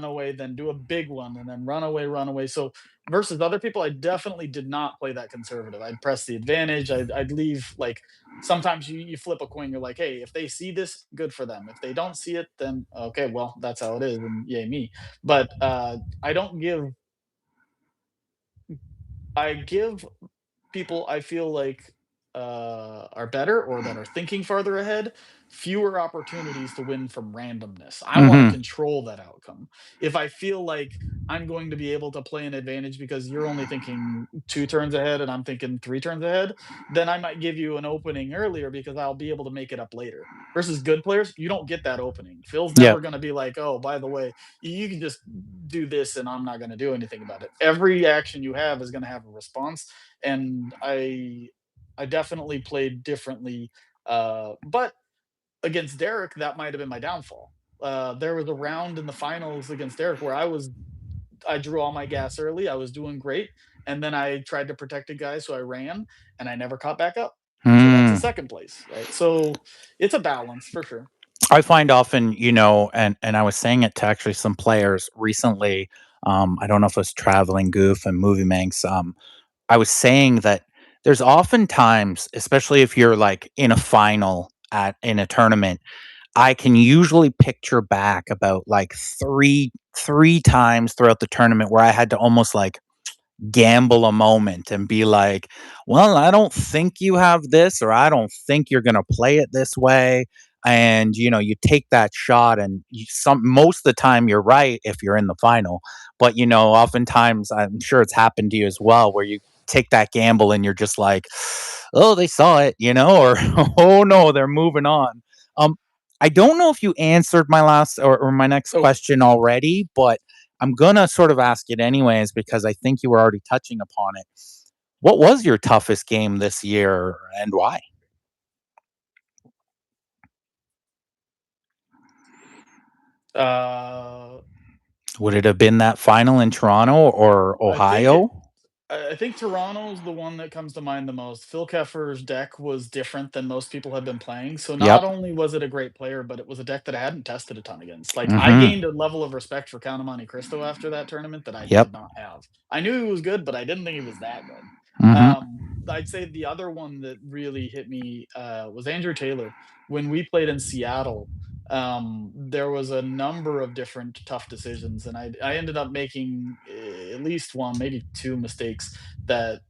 S2: away, then do a big one, and then run away. So versus other people, I definitely did not play that conservative. I'd press the advantage. I'd leave like sometimes you flip a coin. You're like, hey, if they see this, good for them. If they don't see it, then okay, well that's how it is, and yay me. But I don't give. I give people I feel like are better or that are thinking farther ahead fewer opportunities to win from randomness. I want to
S1: Mhm.
S2: control that outcome. If I feel like I'm going to be able to play an advantage because you're only thinking 2 turns ahead and I'm thinking 3 turns ahead, then I might give you an opening earlier because I'll be able to make it up later. Versus good players, you don't get that opening. Phil's
S1: Yeah.
S2: never going to be like, oh, by the way, you can just do this and I'm not going to do anything about it. Every action you have is going to have a response, and I definitely played differently. But against Derek, that might have been my downfall. There was a round in the finals against Derek where I drew all my gas early. I was doing great, and then I tried to protect a guy, so I ran, and I never caught back up. So that's a
S1: Mm.
S2: second place, right? So it's a balance for sure.
S1: I find often, you know, and I was saying it to actually some players recently. I don't know if it was Traveling Goof and Movie Manx. I was saying that there's often times, especially if you're like in a final at in a tournament, I can usually picture back about like three times throughout the tournament where I had to almost like gamble a moment and be like, "Well, I don't think you have this, or I don't think you're gonna play it this way." And you know, you take that shot, and most of the time you're right if you're in the final. But you know, oftentimes I'm sure it's happened to you as well, where you take that gamble and you're just like, "Oh, they saw it," you know, or "Oh no, they're moving on." Um, I don't know if you answered my last or my next
S2: Oh,
S1: question already, but I'm gonna sort of ask it anyways because I think you were already touching upon it. What was your toughest game this year and why?
S2: uh,
S1: Would it have been that final in Toronto or
S2: I think it
S1: Ohio?
S2: I think Toronto's the one that comes to mind the most. Phil Keffer's deck was different than most people have been playing. So not
S1: Yep.
S2: only was it a great player, but it was a deck that I hadn't tested a ton against. Like I
S1: Mhm.
S2: gained a level of respect for Count of Monte Cristo after that tournament that I
S1: Yep.
S2: did not have. I knew he was good, but I didn't think he was that good.
S1: Mhm.
S2: I'd say the other one that really hit me was Andrew Taylor. When we played in Seattle, there was a number of different tough decisions, and I ended up making at least one, maybe two mistakes that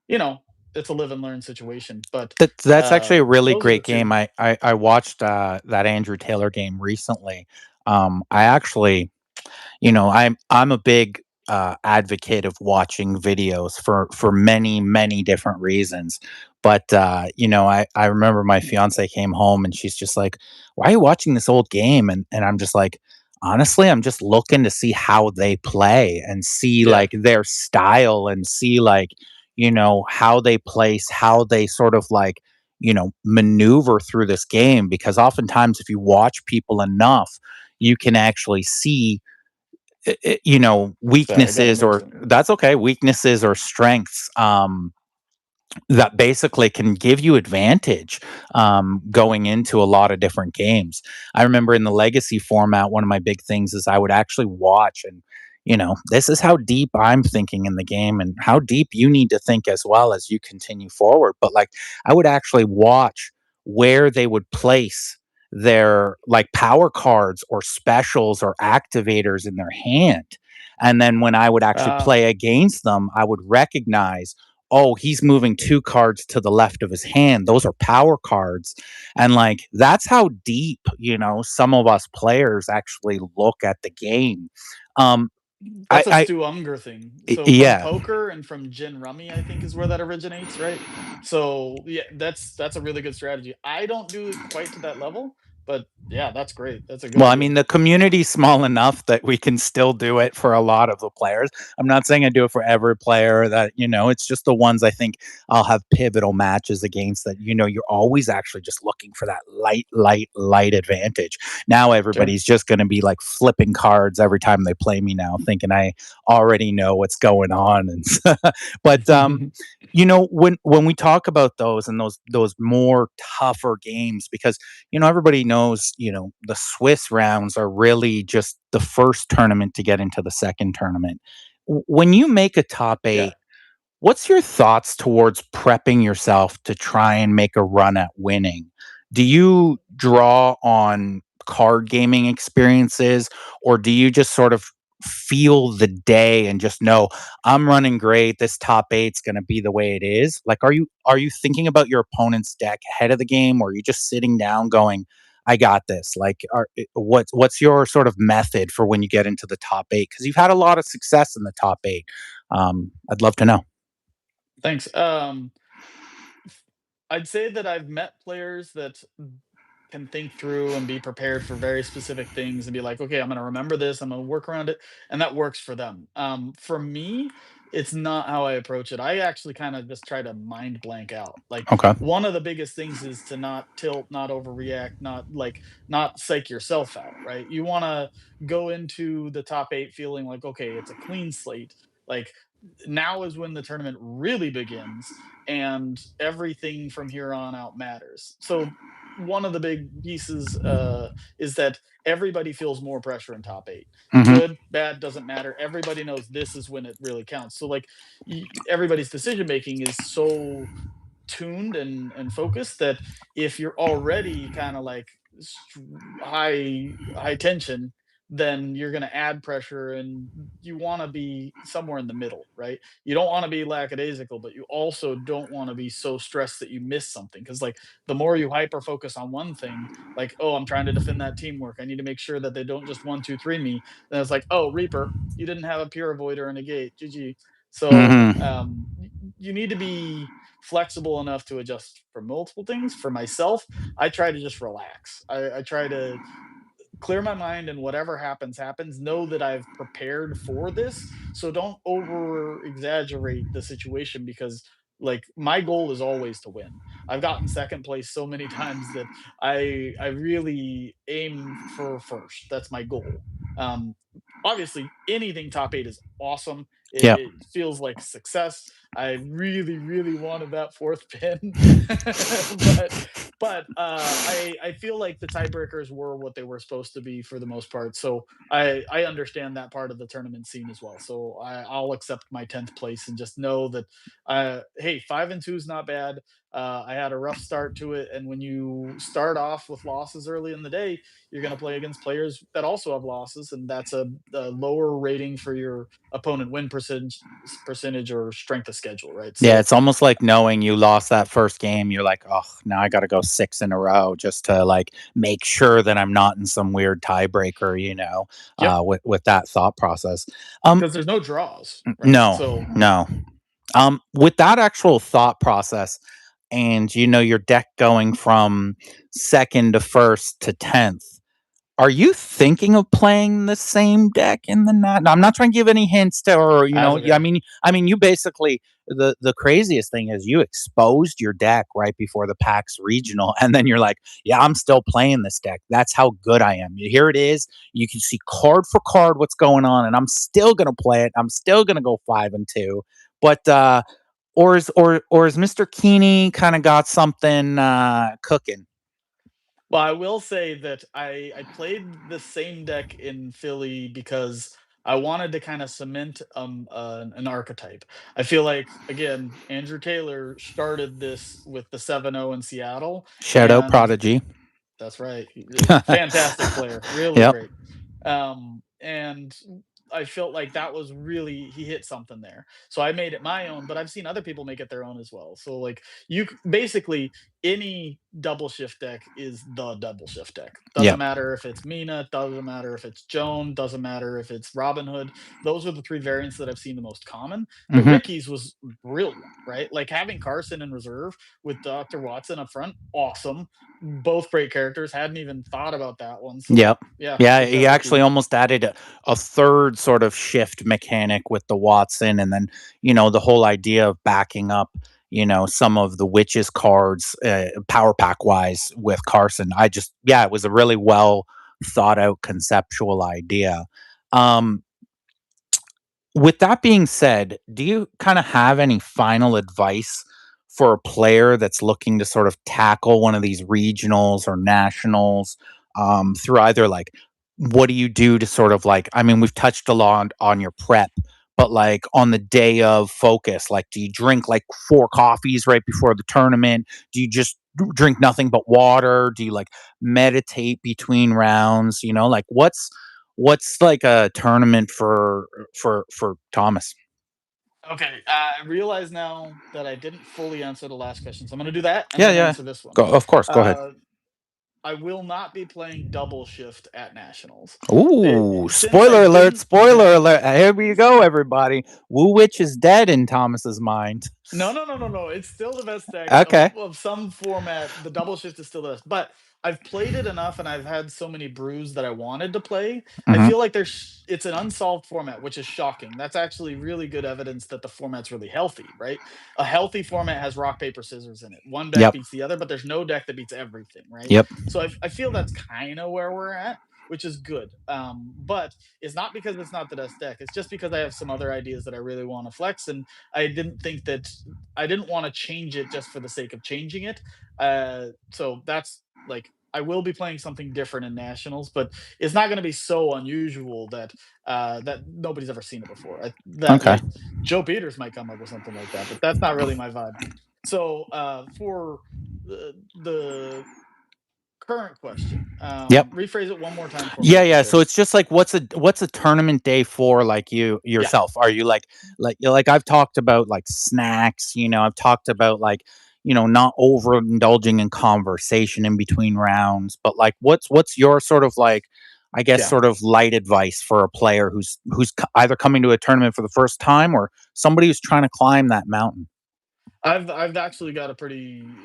S2: you know it's a live and learn situation. But
S1: That's actually a really
S2: those are the
S1: great
S2: two.
S1: game. I watched that Andrew Taylor game recently. I actually, you know, I'm a big advocate of watching videos for many different reasons. But you know, I remember my fiance came home and she's just like, "Why are you watching this old game?" And I'm just like, honestly, I'm just looking to see how they play and see
S2: Yeah,
S1: like their style and see like, you know, how they place, how they sort of like, you know, maneuver through this game. Because oftentimes, if you watch people enough, you can actually see you know,
S2: sorry, I got a
S1: weaknesses, or
S2: mention.
S1: that's okay, weaknesses or strengths, that basically can give you advantage going into a lot of different games. I remember in the legacy format, one of my big things is I would actually watch and this is how deep I'm thinking in the game and how deep you need to think as well as you continue forward. But like I would actually watch where they would place their like power cards or specials or activators in their hand. And then when I would actually
S2: Uh,
S1: play against them, I would recognize, oh, he's moving 2 cards to the left of his hand. Those are power cards. And like that's how deep, some of us players actually look at the game. Um
S2: that's a
S1: I
S2: Stu Unger thing.
S1: I
S2: So from
S1: yeah.
S2: poker and from gin rummy, I think is where that originates, right? So yeah, that's a really good strategy. I don't do it quite to that level, but yeah, that's great. That's a good
S1: Well, I
S2: idea.
S1: mean, the community's small enough that we can still do it for a lot of the players. I'm not saying I do it for every player that, it's just the ones I think I'll have pivotal matches against that, you're always actually just looking for that light advantage. Now
S2: Sure.
S1: everybody's just going to be like flipping cards every time they play me now, thinking I already know what's going on. But, when we talk about those and those more tougher games, because everybody knows, the Swiss rounds are really just the first tournament to get into the second tournament. When you make a top
S2: Yeah.
S1: eight, what's your thoughts towards prepping yourself to try and make a run at winning? Do you draw on card gaming experiences, or do you just sort of feel the day and just know I'm running great, this top eight's going to be the way it is? Like are you thinking about your opponent's deck ahead of the game, or are you just sitting down going, I got this? Like what's your sort of method for when you get into the top 8, cuz you've had a lot of success in the top 8? I'd love to know.
S2: Thanks. I'd say that I've met players that can think through and be prepared for very specific things and be like, okay, I'm going to remember this, I'm going to work around it, and that works for them. For me, it's not how I approach it. I actually kind of just try to mind blank out. Like
S1: Okay.
S2: one of the biggest things is to not tilt, not overreact, not psych yourself out, right? You want to go into the top 8 feeling like, okay, it's a clean slate. Like now is when the tournament really begins and everything from here on out matters. So one of the big pieces is that everybody feels more pressure in top 8.
S1: Mhm.
S2: Good, bad, doesn't matter. Everybody knows this is when it really counts. So like everybody's decision making is so tuned and focused that if you're already kind of like high tension, then you're going to add pressure and you want to be somewhere in the middle, right? You don't want to be lackadaisical, but you also don't want to be so stressed that you miss something, because like the more you hyper focus on one thing, like, oh, I'm trying to defend that teamwork, I need to make sure that they don't just 1 2 3 me, then it's like, oh, Reaper, you didn't have a pure avoider and a gate, GG. So
S1: Mhm.
S2: you need to be flexible enough to adjust for multiple things. For myself, I try to just relax. I try to clear my mind, and whatever happens happens, know that I've prepared for this, so don't over exaggerate the situation, because like my goal is always to win. I've gotten second place so many times that I really aim for first. That's my goal. um Obviously anything top 8 is awesome. it,
S1: Yeah.
S2: it feels like success. I really really wanted that fourth pin. but I feel like the tiebreakers were what they were supposed to be for the most part. So I understand that part of the tournament scene as well. So I'll accept my 10th place and just know that hey, 5 and 2 is not bad. I had a rough start to it, and when you start off with losses early in the day, you're going to play against players that also have losses, and that's a lower rating for your opponent win percentage or strength of schedule, right?
S1: Yeah,
S2: So
S1: it's almost like knowing you lost that first game, you're like, "Oh, now I gotta go 6 in a row just to, like, make sure that I'm not in some weird tiebreaker,"
S2: yep,
S1: with that thought process. Um,
S2: because there's no draws, right?
S1: no,
S2: So
S1: no. With that actual thought process and, your deck going from 2nd to 1st to 10th, are you thinking of playing the same deck in the night? No, I'm not trying to give any hints to, or
S2: that's
S1: yeah,
S2: okay.
S1: I mean, you basically the craziest thing is you exposed your deck right before the PAX regional, and then you're like, yeah, I'm still playing this deck. That's how good I am. Here it is. You can see card for card what's going on, and I'm still gonna play it. I'm still gonna go 5 and 2. But or is Mr. Kiene kind of got something cooking?
S2: Well, I will say that I played the same deck in Philly because I wanted to kind of cement an archetype. I feel like again, Andrew Taylor started this with the 7-0 in Seattle,
S1: Shout out
S2: and
S1: Prodigy.
S2: that's right. Fantastic player, really
S1: Yep.
S2: great. And I felt like that was really he hit something there. So I made it my own, but I've seen other people make it their own as well. So like basically any double shift deck is the double shift deck. Doesn't
S1: Yep.
S2: matter if it's Mina, doesn't matter if it's Joan, doesn't matter if it's Robin Hood. Those are the three variants that I've seen the most common. But
S1: Hmm.
S2: Ricky's was brilliant, right? Like having Carson in reserve with Dr. Watson up front, awesome. Both great characters. Hadn't even thought about that one. So
S1: Yep.
S2: yeah,
S1: Yeah,
S2: good
S1: he
S2: job,
S1: actually
S2: Ricky.
S1: almost added a third sort of shift mechanic with the Watson, and then the whole idea of backing up some of the witches cards power pack wise with Carson. It was a really well thought out conceptual idea. Um, with that being said, do you kind of have any final advice for a player that's looking to sort of tackle one of these regionals or nationals through either like what do you do to sort of like, I mean, we've touched a lot on your prep, but like on the day of focus, like do you drink like four coffees right before the tournament? Do you just drink nothing but water? Do you like meditate between rounds? Like what's like a tournament for Thomas?
S2: Okay, I realize now that I didn't fully answer the last question, so I'm gonna do that and
S1: Yeah,
S2: then
S1: yeah.
S2: answer this one.
S1: Go, of course, go ahead.
S2: Uh, I will not be playing double shift at nationals.
S1: Ooh,
S2: Since I
S1: spoiler alert,
S2: didn't,
S1: spoiler alert. Here we go, everybody. Woo Witch is dead in Thomas's mind.
S2: no, no, no, no, no. It's still the best deck
S1: Okay.
S2: of some format. The double shift is still the best, but I've played it enough, and I've had so many brews that I wanted to play. I
S1: Hmm.
S2: feel like it's an unsolved format, which is shocking. That's actually really good evidence that the format's really healthy, right? A healthy format has rock paper scissors in it. One deck
S1: Yep.
S2: beats the other, but there's no deck that beats everything, right?
S1: Yep.
S2: So I feel that's kind of where we're at, which is good. But it's not because it's not the best deck. It's just because I have some other ideas that I really want to flex, and I didn't think that I didn't want to change it just for the sake of changing it. So that's like I will be playing something different in nationals, but it's not going to be so unusual that nobody's ever seen it before. That
S1: Okay.
S2: like Joe Peters might come up with something like that, but that's not really my vibe. So for the current question,
S1: Yep.
S2: rephrase it one more time for me,
S1: Yeah,
S2: if you
S1: yeah. So
S2: could.
S1: it's just like what's a tournament day for like you
S2: Yeah.
S1: yourself? Are you like I've talked about like snacks, I've talked about like, not overindulging in conversation in between rounds, but like what's your sort of like I guess
S2: Yeah.
S1: sort of light advice for a player who's either coming to a tournament for the first time or somebody who's trying to climb that mountain?
S2: I've actually got a pretty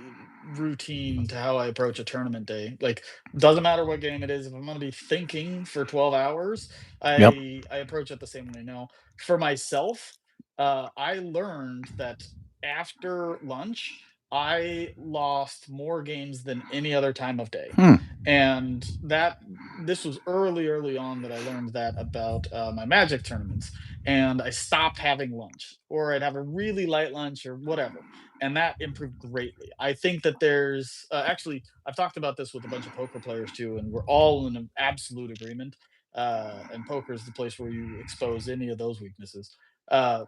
S2: routine to how I approach a tournament day. Like, doesn't matter what game it is, if I'm gonna be thinking for 12 hours,
S1: Yep.
S2: I approach it the same way. Now, for myself, I learned that after lunch, I lost more games than any other time of day.
S1: Hmm.
S2: And that this was early, early on that I learned that about my magic tournaments, and I stopped having lunch, or I'd have a really light lunch or whatever, and that improved greatly. I think that there's actually I've talked about this with a bunch of poker players too, and we're all in an absolute agreement. And poker is the place where you expose any of those weaknesses. Uh,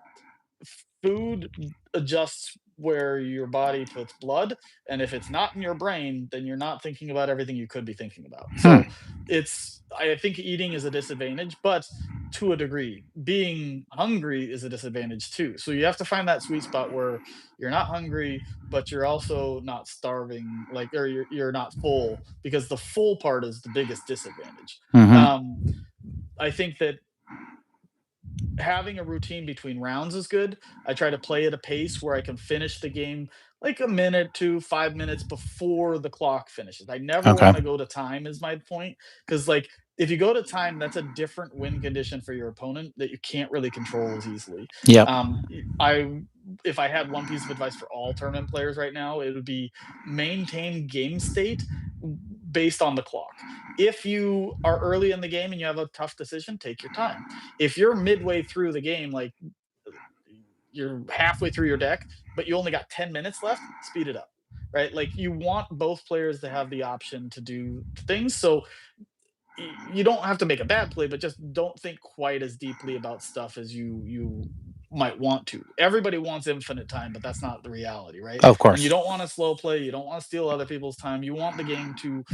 S2: Food adjusts where your body puts blood, and if it's not in your brain, then you're not thinking about everything you could be thinking about.
S1: Hmm.
S2: So I think eating is a disadvantage, but to a degree being hungry is a disadvantage too. So you have to find that sweet spot where you're not hungry, but you're also not starving, like, or you're not full, because the full part is the biggest disadvantage.
S1: Mm-hmm.
S2: um I think that having a routine between rounds is good. I try to play at a pace where I can finish the game like a minute to 5 minutes before the clock finishes. I never
S1: Okay.
S2: want to go to time, is my point. Because, like, if you go to time, that's a different win condition for your opponent that you can't really control as easily.
S1: Yep.
S2: I if I had one piece of advice for all tournament players right now, it would be maintain game state based on the clock. If you are early in the game and you have a tough decision, take your time. If you're midway through the game, like you're halfway through your deck, but you only got 10 minutes left, speed it up, right? Like you want both players to have the option to do things. So you don't have to make a bad play, but just don't think quite as deeply about stuff as you might want to. Everybody wants infinite time, but that's not the reality, right?
S1: Of
S2: And you
S1: course.
S2: don't want to slow play. You don't want to steal other people's time. You want the game to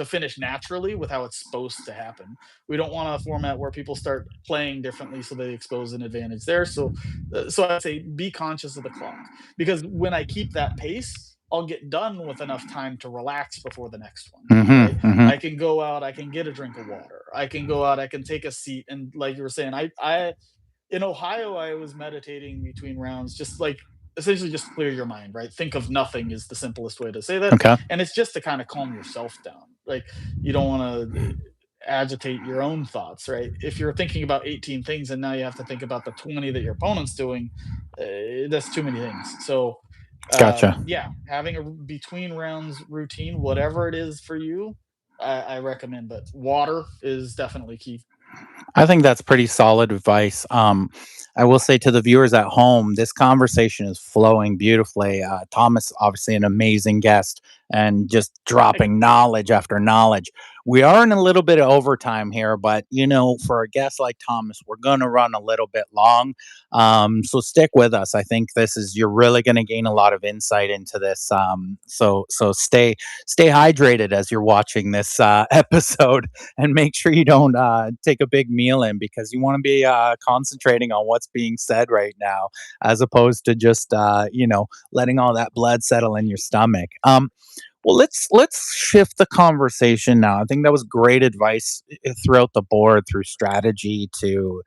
S2: finish naturally with how it's supposed to happen. We don't want a format where people start playing differently, so they expose an advantage there. So I'd say be conscious of the clock because when I keep that pace, I'll get done with enough time to relax before the next one,
S1: Hmm.
S2: right?
S1: Hmm.
S2: I can go out, I can get a drink of water. I can go out, I can take a seat, and like you were saying, I in Ohio, I was meditating between rounds, just like essentially just clear your mind, right? Think of nothing is the simplest way to say that,
S1: Okay.
S2: and it's just to kind of calm yourself down. Like you don't want to agitate your own thoughts, right? If you're thinking about 18 things and now you have to think about the 20 that your opponent's doing, that's too many things. So
S1: Gotcha.
S2: yeah, having a between rounds routine, whatever it is for you, I recommend. But water is definitely key.
S1: I think that's pretty solid advice. I will say to the viewers at home, this conversation is flowing beautifully. Thomas, obviously, an amazing guest and just
S2: Thank
S1: dropping knowledge after knowledge. We are in a little bit of overtime here, but for a guest like Thomas, we're going to run a little bit long. So stick with us. I think you're really going to gain a lot of insight into this. So stay hydrated as you're watching this episode and make sure you don't take a big meal in because you want to be concentrating on what's being said right now as opposed to just letting all that blood settle in your stomach. Well, let's shift the conversation now. I think that was great advice throughout the board, through strategy to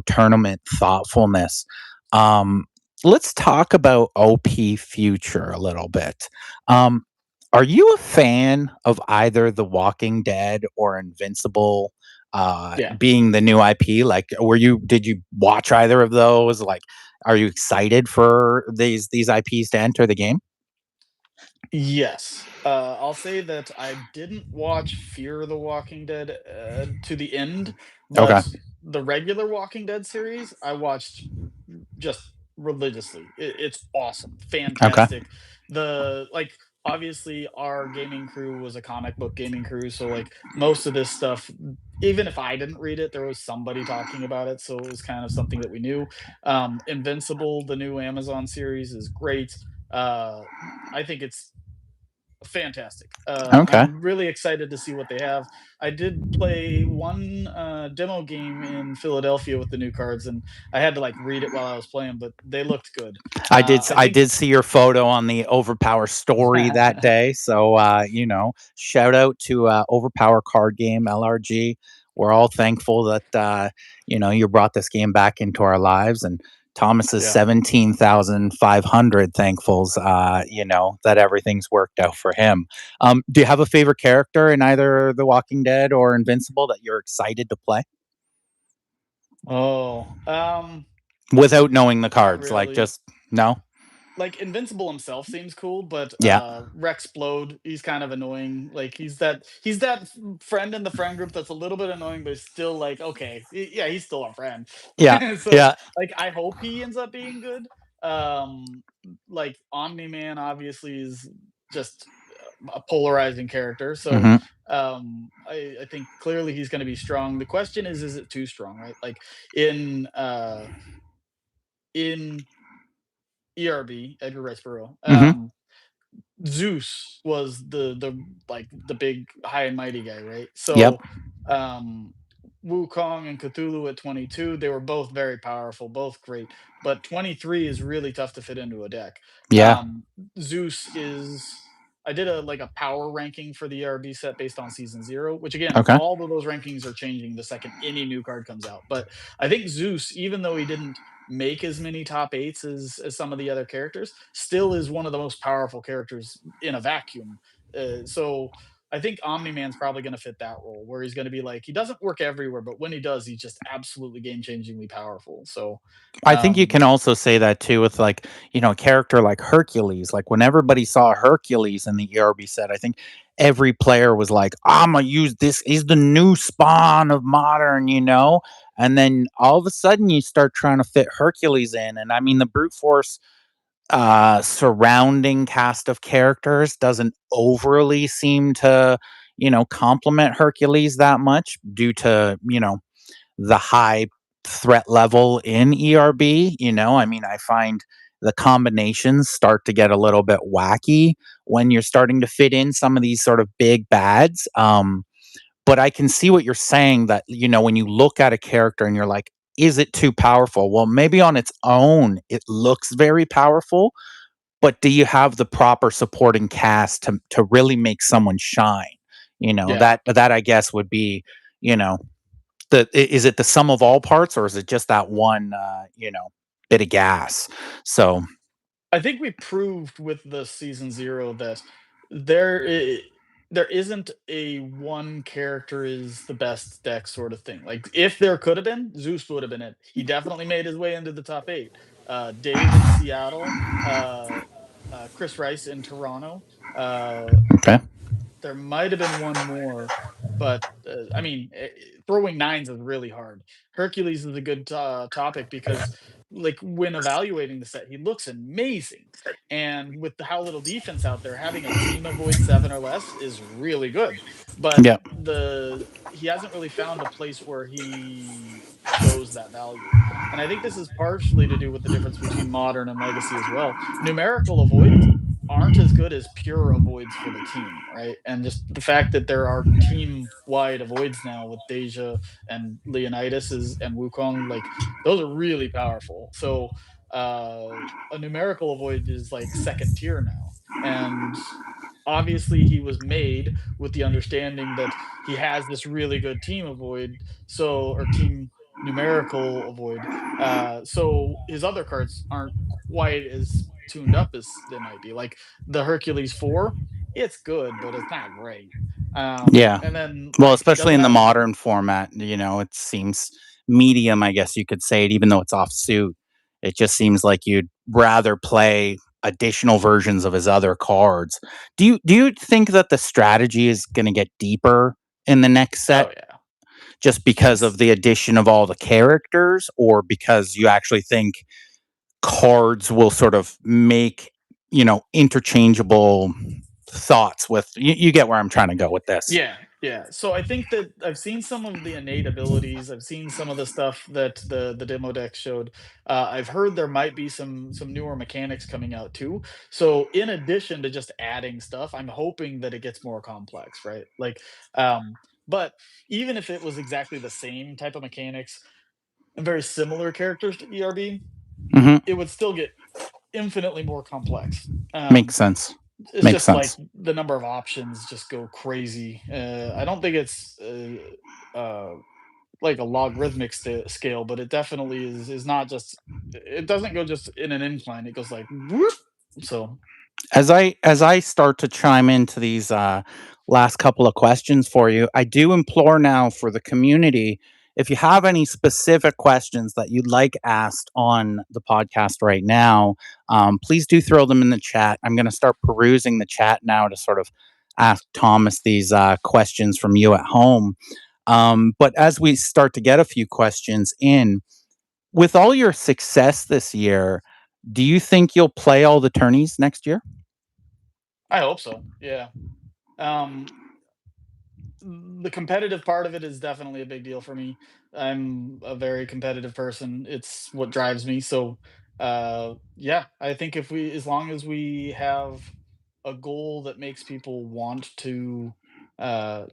S1: tournament thoughtfulness. um let's talk about OP future a little bit. um are you a fan of either The Walking Dead or Invincible
S2: Yeah.
S1: being the new IP? Like, did you watch either of those? Like, are you excited for these IPs to enter the game?
S2: Yes. I'll say that I didn't watch Fear the Walking Dead to the end,
S1: Okay.
S2: but the regular Walking Dead series I watched just religiously. It's awesome,
S1: Okay.
S2: fantastic. The like obviously our gaming crew was a comic book gaming crew, so like most of this stuff, even if I didn't read it, there was somebody talking about it, so it was kind of something that we knew. Invincible, the new Amazon series, is great. Uh, I think it's fantastic.
S1: Okay.
S2: I'm really excited to see what they have. I did play one demo game in Philadelphia with the new cards, and I had to like read it while I was playing, but they looked good. I
S1: I
S2: think
S1: did see your photo on the Overpower story that day. So shout out to Overpower Card Game LRG. We're all thankful that you brought this game back into our lives, and Thomas is
S2: yeah.
S1: 17,500 thankfuls. That everything's worked out for him. Do you have a favorite character in either The Walking Dead or Invincible that you're excited to play
S2: Oh,
S1: without knowing the
S2: not
S1: cards? Like,
S2: really.
S1: just no.
S2: Like Invincible himself seems cool, but
S1: Yeah.
S2: Rexplode, he's kind of annoying. Like he's that friend in the friend group that's a little bit annoying, but still like okay, yeah, he's still our friend.
S1: Yeah.
S2: So
S1: Yeah.
S2: like I hope he ends up being good. Um, like Omni Man obviously is just a polarizing character, so
S1: Hmm.
S2: I think clearly he's going to be strong. The question is it too strong, right? Like in uh in ERB, Edgar Rice Burroughs.
S1: Hmm.
S2: Zeus was the big high and mighty guy, right?
S1: Yep.
S2: So um Wukong and Cthulhu at 22, they were both very powerful, both great, but 23 is really tough to fit into a deck.
S1: Yeah.
S2: Um Zeus is I did a power ranking for the ERB set based on season 0, which again,
S1: Okay.
S2: all of those rankings are changing the second any new card comes out. But I think Zeus, even though he didn't make as many top eights as some of the other characters, still is one of the most powerful characters in a vacuum. So I think Omni Man's probably going to fit that role where he's going to be like he doesn't work everywhere, but when he does, he's just absolutely game changingly powerful. So,
S1: I think you
S2: um,
S1: can also say that too with like, a character like Hercules. Like when everybody saw Hercules in the ERB set, I think every player was like, I'm gonna use this. He's the new spawn of modern. And then all of a sudden you start trying to fit Hercules in. And I mean the brute force surrounding cast of characters doesn't overly seem to, complement Hercules that much due to, the high threat level in ERB. I mean, I find the combinations start to get a little bit wacky when you're starting to fit in some of these sort of big bads. But I can see what you're saying that, when you look at a character and you're like, is it too powerful? Well, maybe on its own, it looks very powerful, but do you have the proper supporting cast to really make someone shine?
S2: yeah.
S1: That I guess would be, you know, is it the sum of all parts or is it just that one bit of gas? So
S2: I think we proved with the season 0 that there I there isn't a one character is the best deck sort of thing. Like, if there could have been, Zeus would have been it. He definitely made his way into the top 8. Dave in Seattle, uh, Chris Rice in Toronto, uh,
S1: okay.
S2: there might have been one more, but, I mean, throwing 9s is really hard. Hercules is a good topic because, like, when evaluating the set, he looks amazing, and with how little defense out there, having a team avoid 7 or less is really good, but
S1: Yeah.
S2: the he hasn't really found a place where he shows that value, and I think this is partially to do with the difference between Modern and Legacy as well. Numerical avoids aren't as good as pure avoids for the team, right? And just the fact that there are team wide avoids now with Deja and Leonidas and Wukong, like those are really powerful. So uh, a numerical avoid is like second tier now. And obviously he was made with the understanding that he has this really good team avoid, so or team numerical avoid. So his other cards aren't quite as tuned up as they might be. Like the Hercules 4, it's good, but it's not great.
S1: Yeah.
S2: And then
S1: Well,
S2: like he
S1: especially
S2: doesn't
S1: in the
S2: have as
S1: modern format, it seems medium, I guess you could say it, even though it's off suit. It just seems like you'd rather play additional versions of his other cards. Do you think that the strategy is gonna get deeper in the next set
S2: oh yeah.
S1: just because of
S2: It's
S1: the addition of all the characters, or because you actually think cards will sort of make, interchangeable thoughts with you get where I'm trying to go with this.
S2: Yeah, yeah. So I think that I've seen some of the innate abilities. I've seen some of the stuff that the demo deck showed. I've heard there might be some newer mechanics coming out too. So in addition to just adding stuff, I'm hoping that it gets more complex, right? Like, but even if it was exactly the same type of mechanics and very similar characters to ERB,
S1: Mhm.
S2: it would still get infinitely more complex.
S1: Makes sense.
S2: It's
S1: Makes
S2: just like
S1: sense.
S2: the number of options just go crazy. I don't think it's like a logarithmic scale, but it definitely is not just. It doesn't go just in an incline. It goes like whoop. So
S1: As I start to chime into these last couple of questions for you, I do implore now for the community, if you have any specific questions that you'd like asked on the podcast right now, please do throw them in the chat. I'm going to start perusing the chat now to sort of ask Thomas these questions from you at home. But as we start to get a few questions in, with all your success this year, do you think you'll play all the tourneys next year?
S2: I hope so. Yeah. Um, the competitive part of it is definitely a big deal for me. I'm a very competitive person. It's what drives me. So, yeah, I think if we, as long as we have a goal that makes people want to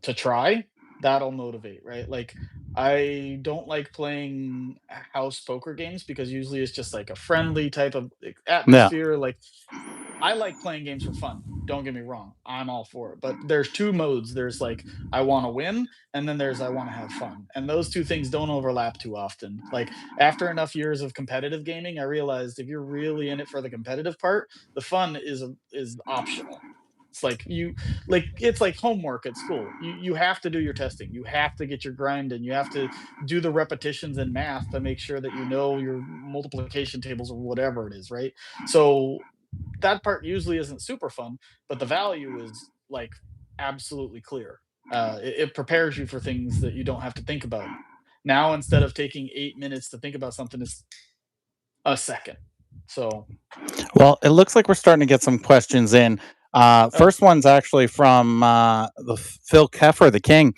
S2: try, that'll motivate, right? Like, I don't like playing house poker games because usually it's just like a friendly type of
S1: Yeah.
S2: atmosphere. Like, I like playing games for fun. Don't get me wrong. I'm all for it. But there's two modes. There's like I want to win, and then there's I want to have fun. And those two things don't overlap too often. Like after enough years of competitive gaming, I realized if you're really in it for the competitive part, the fun is optional. It's like homework at school. You have to do your testing. You have to get your grind in. You have to do the repetitions in math to make sure that you know your multiplication tables or whatever it is, right? So that part usually isn't super fun, but the value is like absolutely clear. It prepares you for things that you don't have to think about. Now, instead of taking 8 minutes to think about something, it's a second. So,
S1: Well, it looks like we're starting to get some questions in.
S2: oh,
S1: First one's actually from the Phil Keffer, the King.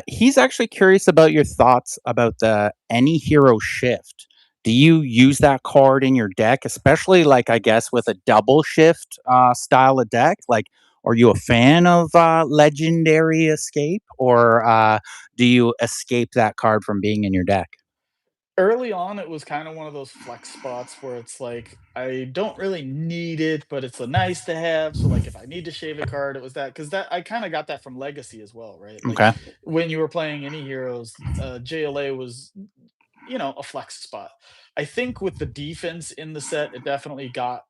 S1: He's actually curious about your thoughts about the any hero shift. Do you use that card in your deck, especially like I guess with a double shift style of deck? Like, are you a fan of legendary escape, or do you escape that card from being in your deck?
S2: early on, it was kind of one of those flex spots where it's like I don't really need it, but it's a nice to have. So, like, if I need to shave a card, it was that because that I kind of got that from Legacy as well, right? Like
S1: Okay.
S2: when you were playing any heroes, JLA was a flex spot. I think with the defense in the set, it definitely got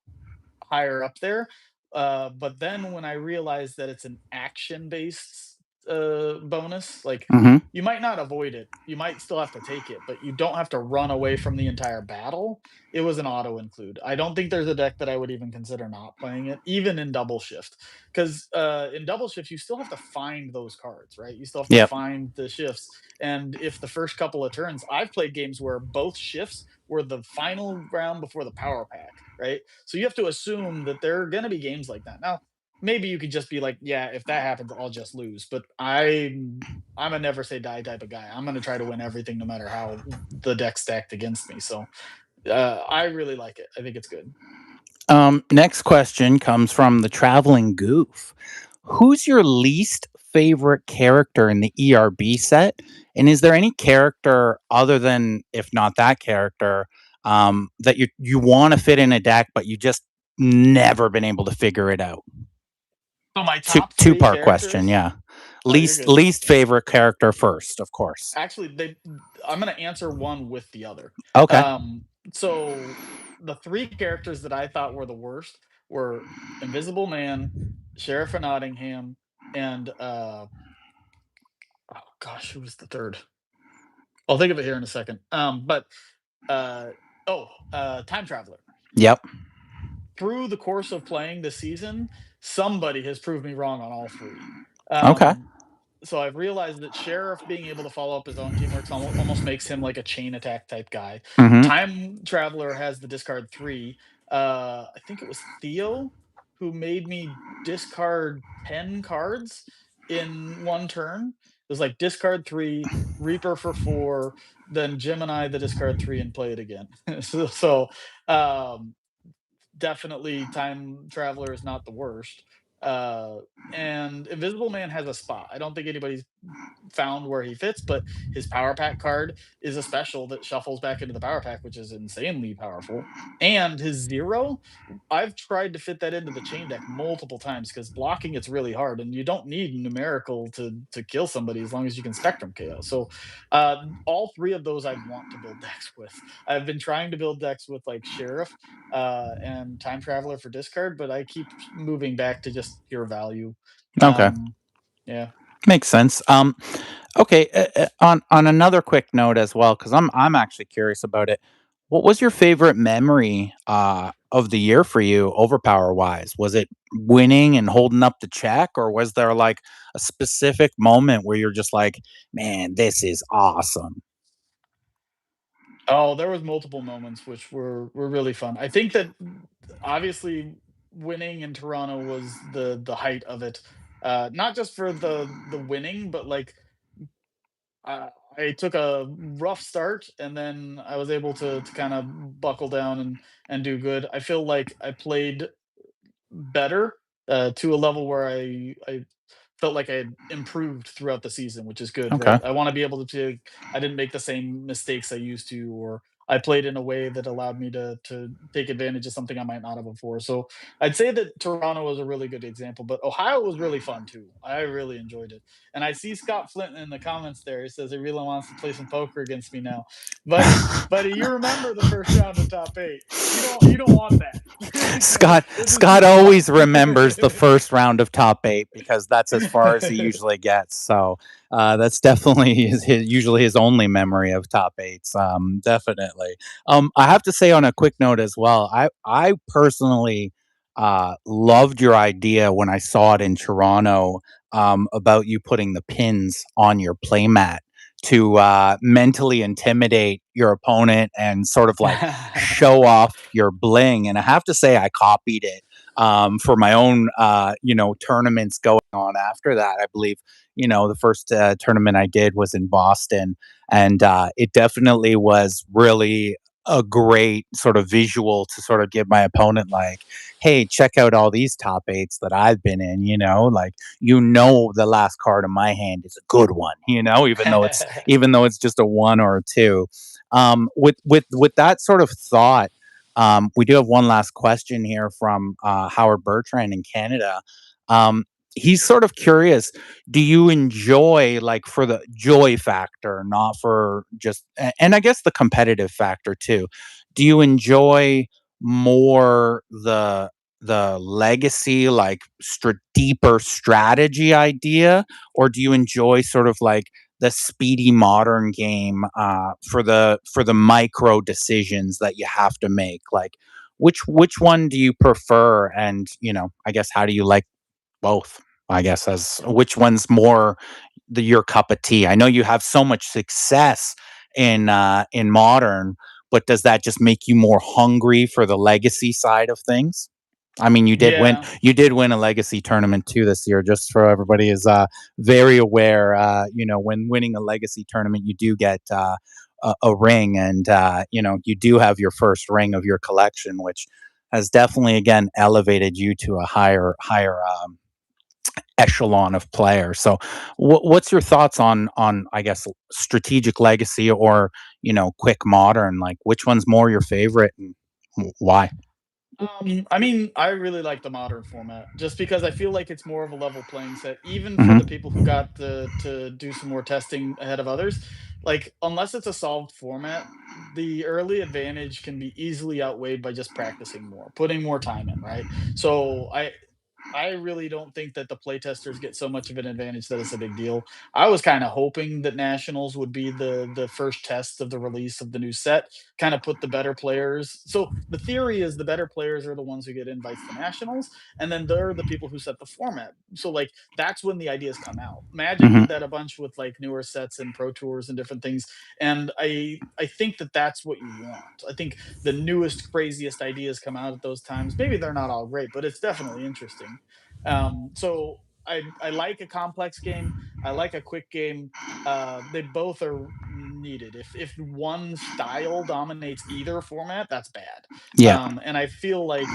S2: higher up there. But then when I realized that it's an action-based bonus, like
S1: Hmm.
S2: you might not avoid it, you might still have to take it, but you don't have to run away from the entire battle. It was an auto include. I don't think there's a deck that I would even consider not playing it, even in double shift, because in double shift you still have to find those cards, right? You still have to
S1: Yep.
S2: find the shifts, and if the first couple of turns, I've played games where both shifts were the final round before the power pack, right? So you have to assume that there are going to be games like that. Now, maybe you could just be like, yeah, if that happens, I'll just lose. But I'm a never say die type of guy. I'm going to try to win everything, no matter how the deck stacked against me. So I really like it. I think it's good.
S1: Next question comes from the traveling goof. Who's your least favorite character in the ERB set? And is there any character other than, if not that character, that you want to fit in a deck, but you just never been able to figure it out?
S2: So my
S1: Two
S2: top
S1: two
S2: three
S1: part question,
S2: characters.
S1: yeah.
S2: Oh, you're
S1: Least
S2: good.
S1: least favorite character first, of course.
S2: Actually, I'm gonna answer one with the other.
S1: Okay.
S2: So the three characters that I thought were the worst were Invisible Man, Sheriff of Nottingham, and oh gosh, who was the third? I'll think of it here in a second. But uh, Time Traveler.
S1: Yep.
S2: Through the course of playing this season, somebody has proved me wrong on all three.
S1: Okay.
S2: Um, so I've realized that Sheriff being able to follow up his own teamwork almost makes him like a chain attack type guy.
S1: Mhm.
S2: Time Traveler has the discard three. I think it was Theo who made me discard 10 cards in one turn. It was like discard three, Reaper for four, then Gemini the discard three and play it again. So definitely Time Traveler is not the worst. Uh, and Invisible Man has a spot. I don't think anybody's found where he fits, but his power pack card is a special that shuffles back into the power pack, which is insanely powerful. And his zero, I've tried to fit that into the chain deck multiple times because blocking it's really hard, and you don't need numerical to kill somebody as long as you can spectrum KO. So all three of those I want to build decks with. I've been trying to build decks with like Sheriff and Time Traveler for discard, but I keep moving back to just pure value.
S1: Okay.
S2: Um, yeah.
S1: Makes sense. Okay. On another quick note as well, because I'm actually curious about it. What was your favorite memory of the year for you, overpower wise? Was it winning and holding up the check, or was there like a specific moment where you're just like, man, this is awesome?
S2: Oh, there was multiple moments which were really fun. I think that obviously winning in Toronto was the height of it. Not just for the winning, but like I took a rough start and then I was able to kind of buckle down and do good. I feel like I played better to a level where I felt like I had improved throughout the season, which is good,
S1: Okay.
S2: right? I want to be able to I didn't make the same mistakes I used to, or I played in a way that allowed me to take advantage of something I might not have before. So I'd say that Toronto was a really good example, but Ohio was really fun too. I really enjoyed it. And I see Scott Flint in the comments there. He says he really wants to play some poker against me now. Buddy, you remember the first round of top eight. You don't want that.
S1: Scott
S2: This is
S1: Scott
S2: too
S1: always
S2: fun.
S1: remembers the first round of top eight because that's as far as he usually gets. So that's definitely usually his only memory of top eights. Definitely. I have to say on a quick note as well. I personally loved your idea when I saw it in Toronto about you putting the pins on your playmat to mentally intimidate your opponent and sort of like show off your bling. And I have to say, I copied it for my own, tournaments going on after that. I believe, the first tournament I did was in Boston, and it definitely was really a great sort of visual to sort of give my opponent like, hey, check out all these top eights that I've been in, like, the last card in my hand is a good one, even though it's just a one or a two. With that sort of thought, we do have one last question here from Howard Bertrand in Canada. Um, he's sort of curious. Do you enjoy, like, for the joy factor, not for just, and I guess the competitive factor too? Do you enjoy more the legacy, like, deeper strategy idea, or do you enjoy sort of like the speedy modern game for the micro decisions that you have to make? Like, which one do you prefer? And I guess, how do you like both? I guess, as which one's more your cup of tea? I know you have so much success in modern, but does that just make you more hungry for the legacy side of things? I mean, you did win.
S2: Yeah.
S1: You did win a legacy tournament too this year. Just for everybody is very aware. When winning a legacy tournament, you do get a ring, and you do have your first ring of your collection, which has definitely again elevated you to a higher echelon of player. So, what's your thoughts on I guess strategic legacy or quick modern? Like, which one's more your favorite, and why?
S2: I mean, I really like the modern format just because I feel like it's more of a level playing set, even for the
S1: Hmm.
S2: people who got to do some more testing ahead of others. Like, unless it's a solved format, the early advantage can be easily outweighed by just practicing more, putting more time in, right? So I really don't think that the playtesters get so much of an advantage that it's a big deal. I was kind of hoping that nationals would be the first test of the release of the new set, kind of put the better players. So the theory is the better players are the ones who get invites to nationals, and then they're the people who set the format. So like that's when the ideas come out. Magic
S1: Hmm.
S2: did that a bunch with like newer sets and pro tours and different things, and I think that that's what you want. I think the newest craziest ideas come out at those times. Maybe they're not all great, but it's definitely interesting. So I like a complex game. I like a quick game. They both are needed. If one style dominates either format, that's bad.
S1: Yeah.
S2: And I feel like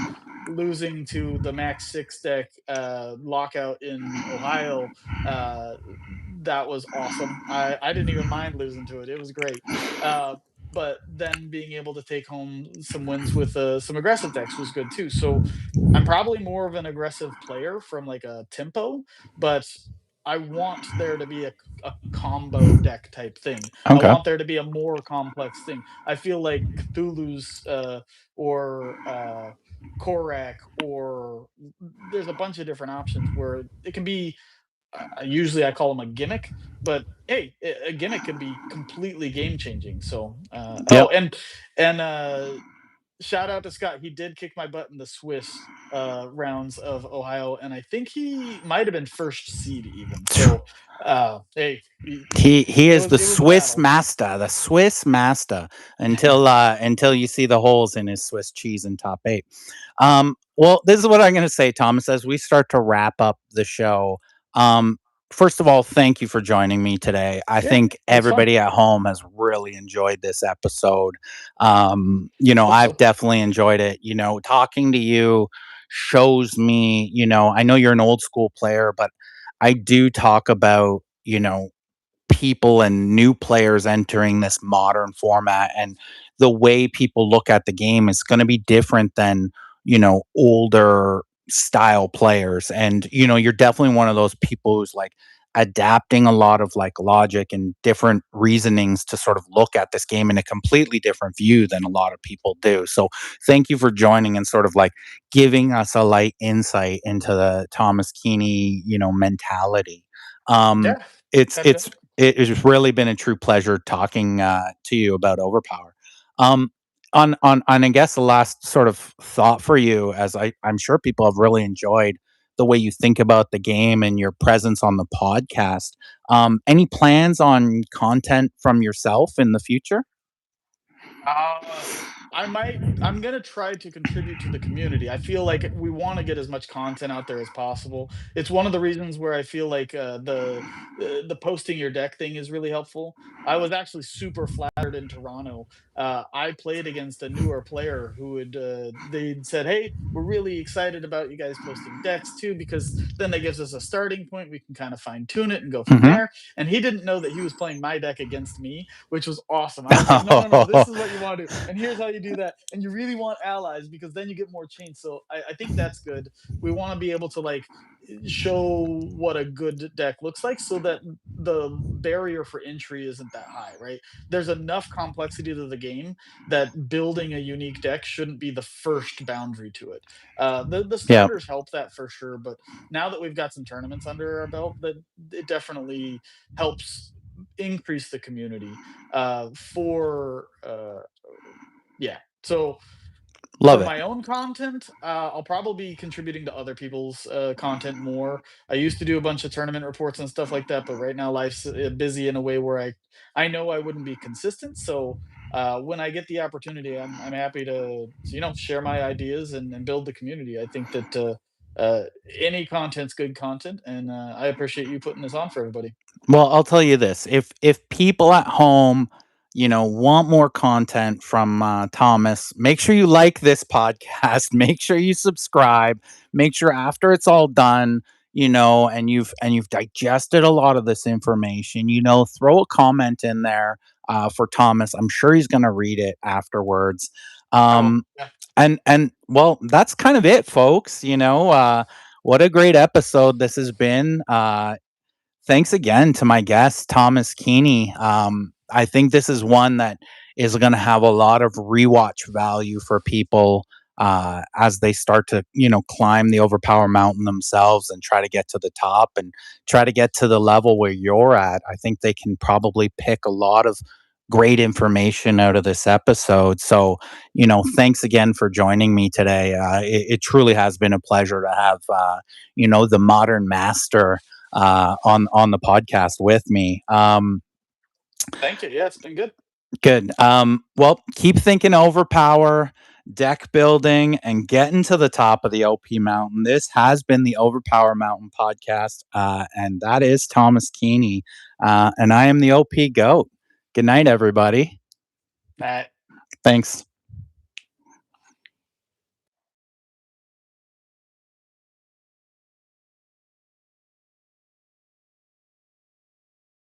S2: losing to the Max Six deck lockout in Ohio, uh, that was awesome. I didn't even mind losing to it. It was great. Uh, but then being able to take home some wins with some aggressive decks was good too. So I'm probably more of an aggressive player from like a tempo, but I want there to be a combo deck type thing. I
S1: Okay.
S2: want there to be a more complex thing. I feel like Cthulhu's or Korak or there's a bunch of different options where it can be. Usually, I call them a gimmick, but hey, a gimmick can be completely game changing. So,
S1: Yep.
S2: and shout out to Scott. He did kick my butt in the Swiss rounds of Ohio, and I think he might have been first seed even. So, hey,
S1: He
S2: it
S1: is
S2: was
S1: the
S2: it was a
S1: Swiss
S2: battle.
S1: master, the Swiss master, until you see the holes in his Swiss cheese in top eight. Well, this is what I'm going to say, Thomas, as we start to wrap up the show. Um, First of all, thank you for joining me today. I
S2: Yeah,
S1: think
S2: it was fun.
S1: everybody at home has really enjoyed this episode.
S2: Hope
S1: I've
S2: so.
S1: definitely enjoyed it. Talking to you shows me, I know you're an old school player, but I do talk about, people and new players entering this modern format, and the way people look at the game is going to be different than, older style players. And, you're definitely one of those people who's like adapting a lot of like logic and different reasonings to sort of look at this game in a completely different view than a lot of people do. So thank you for joining and sort of like giving us a light insight into the Thomas Kiene, mentality. Um,
S2: Yeah,
S1: it's
S2: happy to
S1: it's
S2: help.
S1: it has really been a true pleasure talking to you about Overpower. Um, on I guess the last sort of thought for you, as I'm sure people have really enjoyed the way you think about the game and your presence on the podcast. Any plans on content from yourself in the future?
S2: Uh, I'm gonna try to contribute to the community. I feel like we want to get as much content out there as possible. It's one of the reasons where I feel like the posting your deck thing is really helpful. I was actually super flattered in Toronto. I played against a newer player who had they said, "Hey, we're really excited about you guys posting decks too, because then that gives us a starting point. We can kind of fine tune it and go from
S1: Hmm.
S2: there." And he didn't know that he was playing my deck against me, which was awesome. I was like, no, no, no, this is what you want to do. And here's how you do that. And you really want allies because then you get more chains. So I think that's good. We want to be able to like show what a good deck looks like so that the barrier for entry isn't that high, right? There's enough complexity to the game that building a unique deck shouldn't be the first boundary to it. The
S1: Yeah,
S2: starters help that for sure, but now that we've got some tournaments under our belt, that it definitely helps increase the community for yeah. So
S1: love
S2: for
S1: it.
S2: my own content, I'll probably be contributing to other people's content more. I used to do a bunch of tournament reports and stuff like that, but right now life's busy in a way where I know I wouldn't be consistent. So when I get the opportunity, I'm happy to share my ideas and build the community. I think that uh, any content's good content, and I appreciate you putting this on for everybody.
S1: Well, I'll tell you this: if people at home, want more content from Thomas, make sure you like this podcast. Make sure you subscribe. Make sure after it's all done, and you've digested a lot of this information, throw a comment in there for Thomas. I'm sure he's going to read it afterwards.
S2: I will.
S1: Um,
S2: Yeah.
S1: and well, that's kind of it, folks. What a great episode this has been. Thanks again to my guest, Thomas Kiene. I think this is one that is going to have a lot of rewatch value for people as they start to, climb the Overpower Mountain themselves and try to get to the top and try to get to the level where you're at. I think they can probably pick a lot of great information out of this episode. So, thanks again for joining me today. It truly has been a pleasure to have, the modern master on the podcast with me.
S2: Thank you. Yeah, it's been good.
S1: Good. Well, keep thinking Overpower, deck building, and getting to the top of the OP Mountain. This has been the Overpower Mountain podcast, and that is Thomas Kiene, and I am the OP Goat. Good night, everybody.
S2: Matt.
S1: Thanks.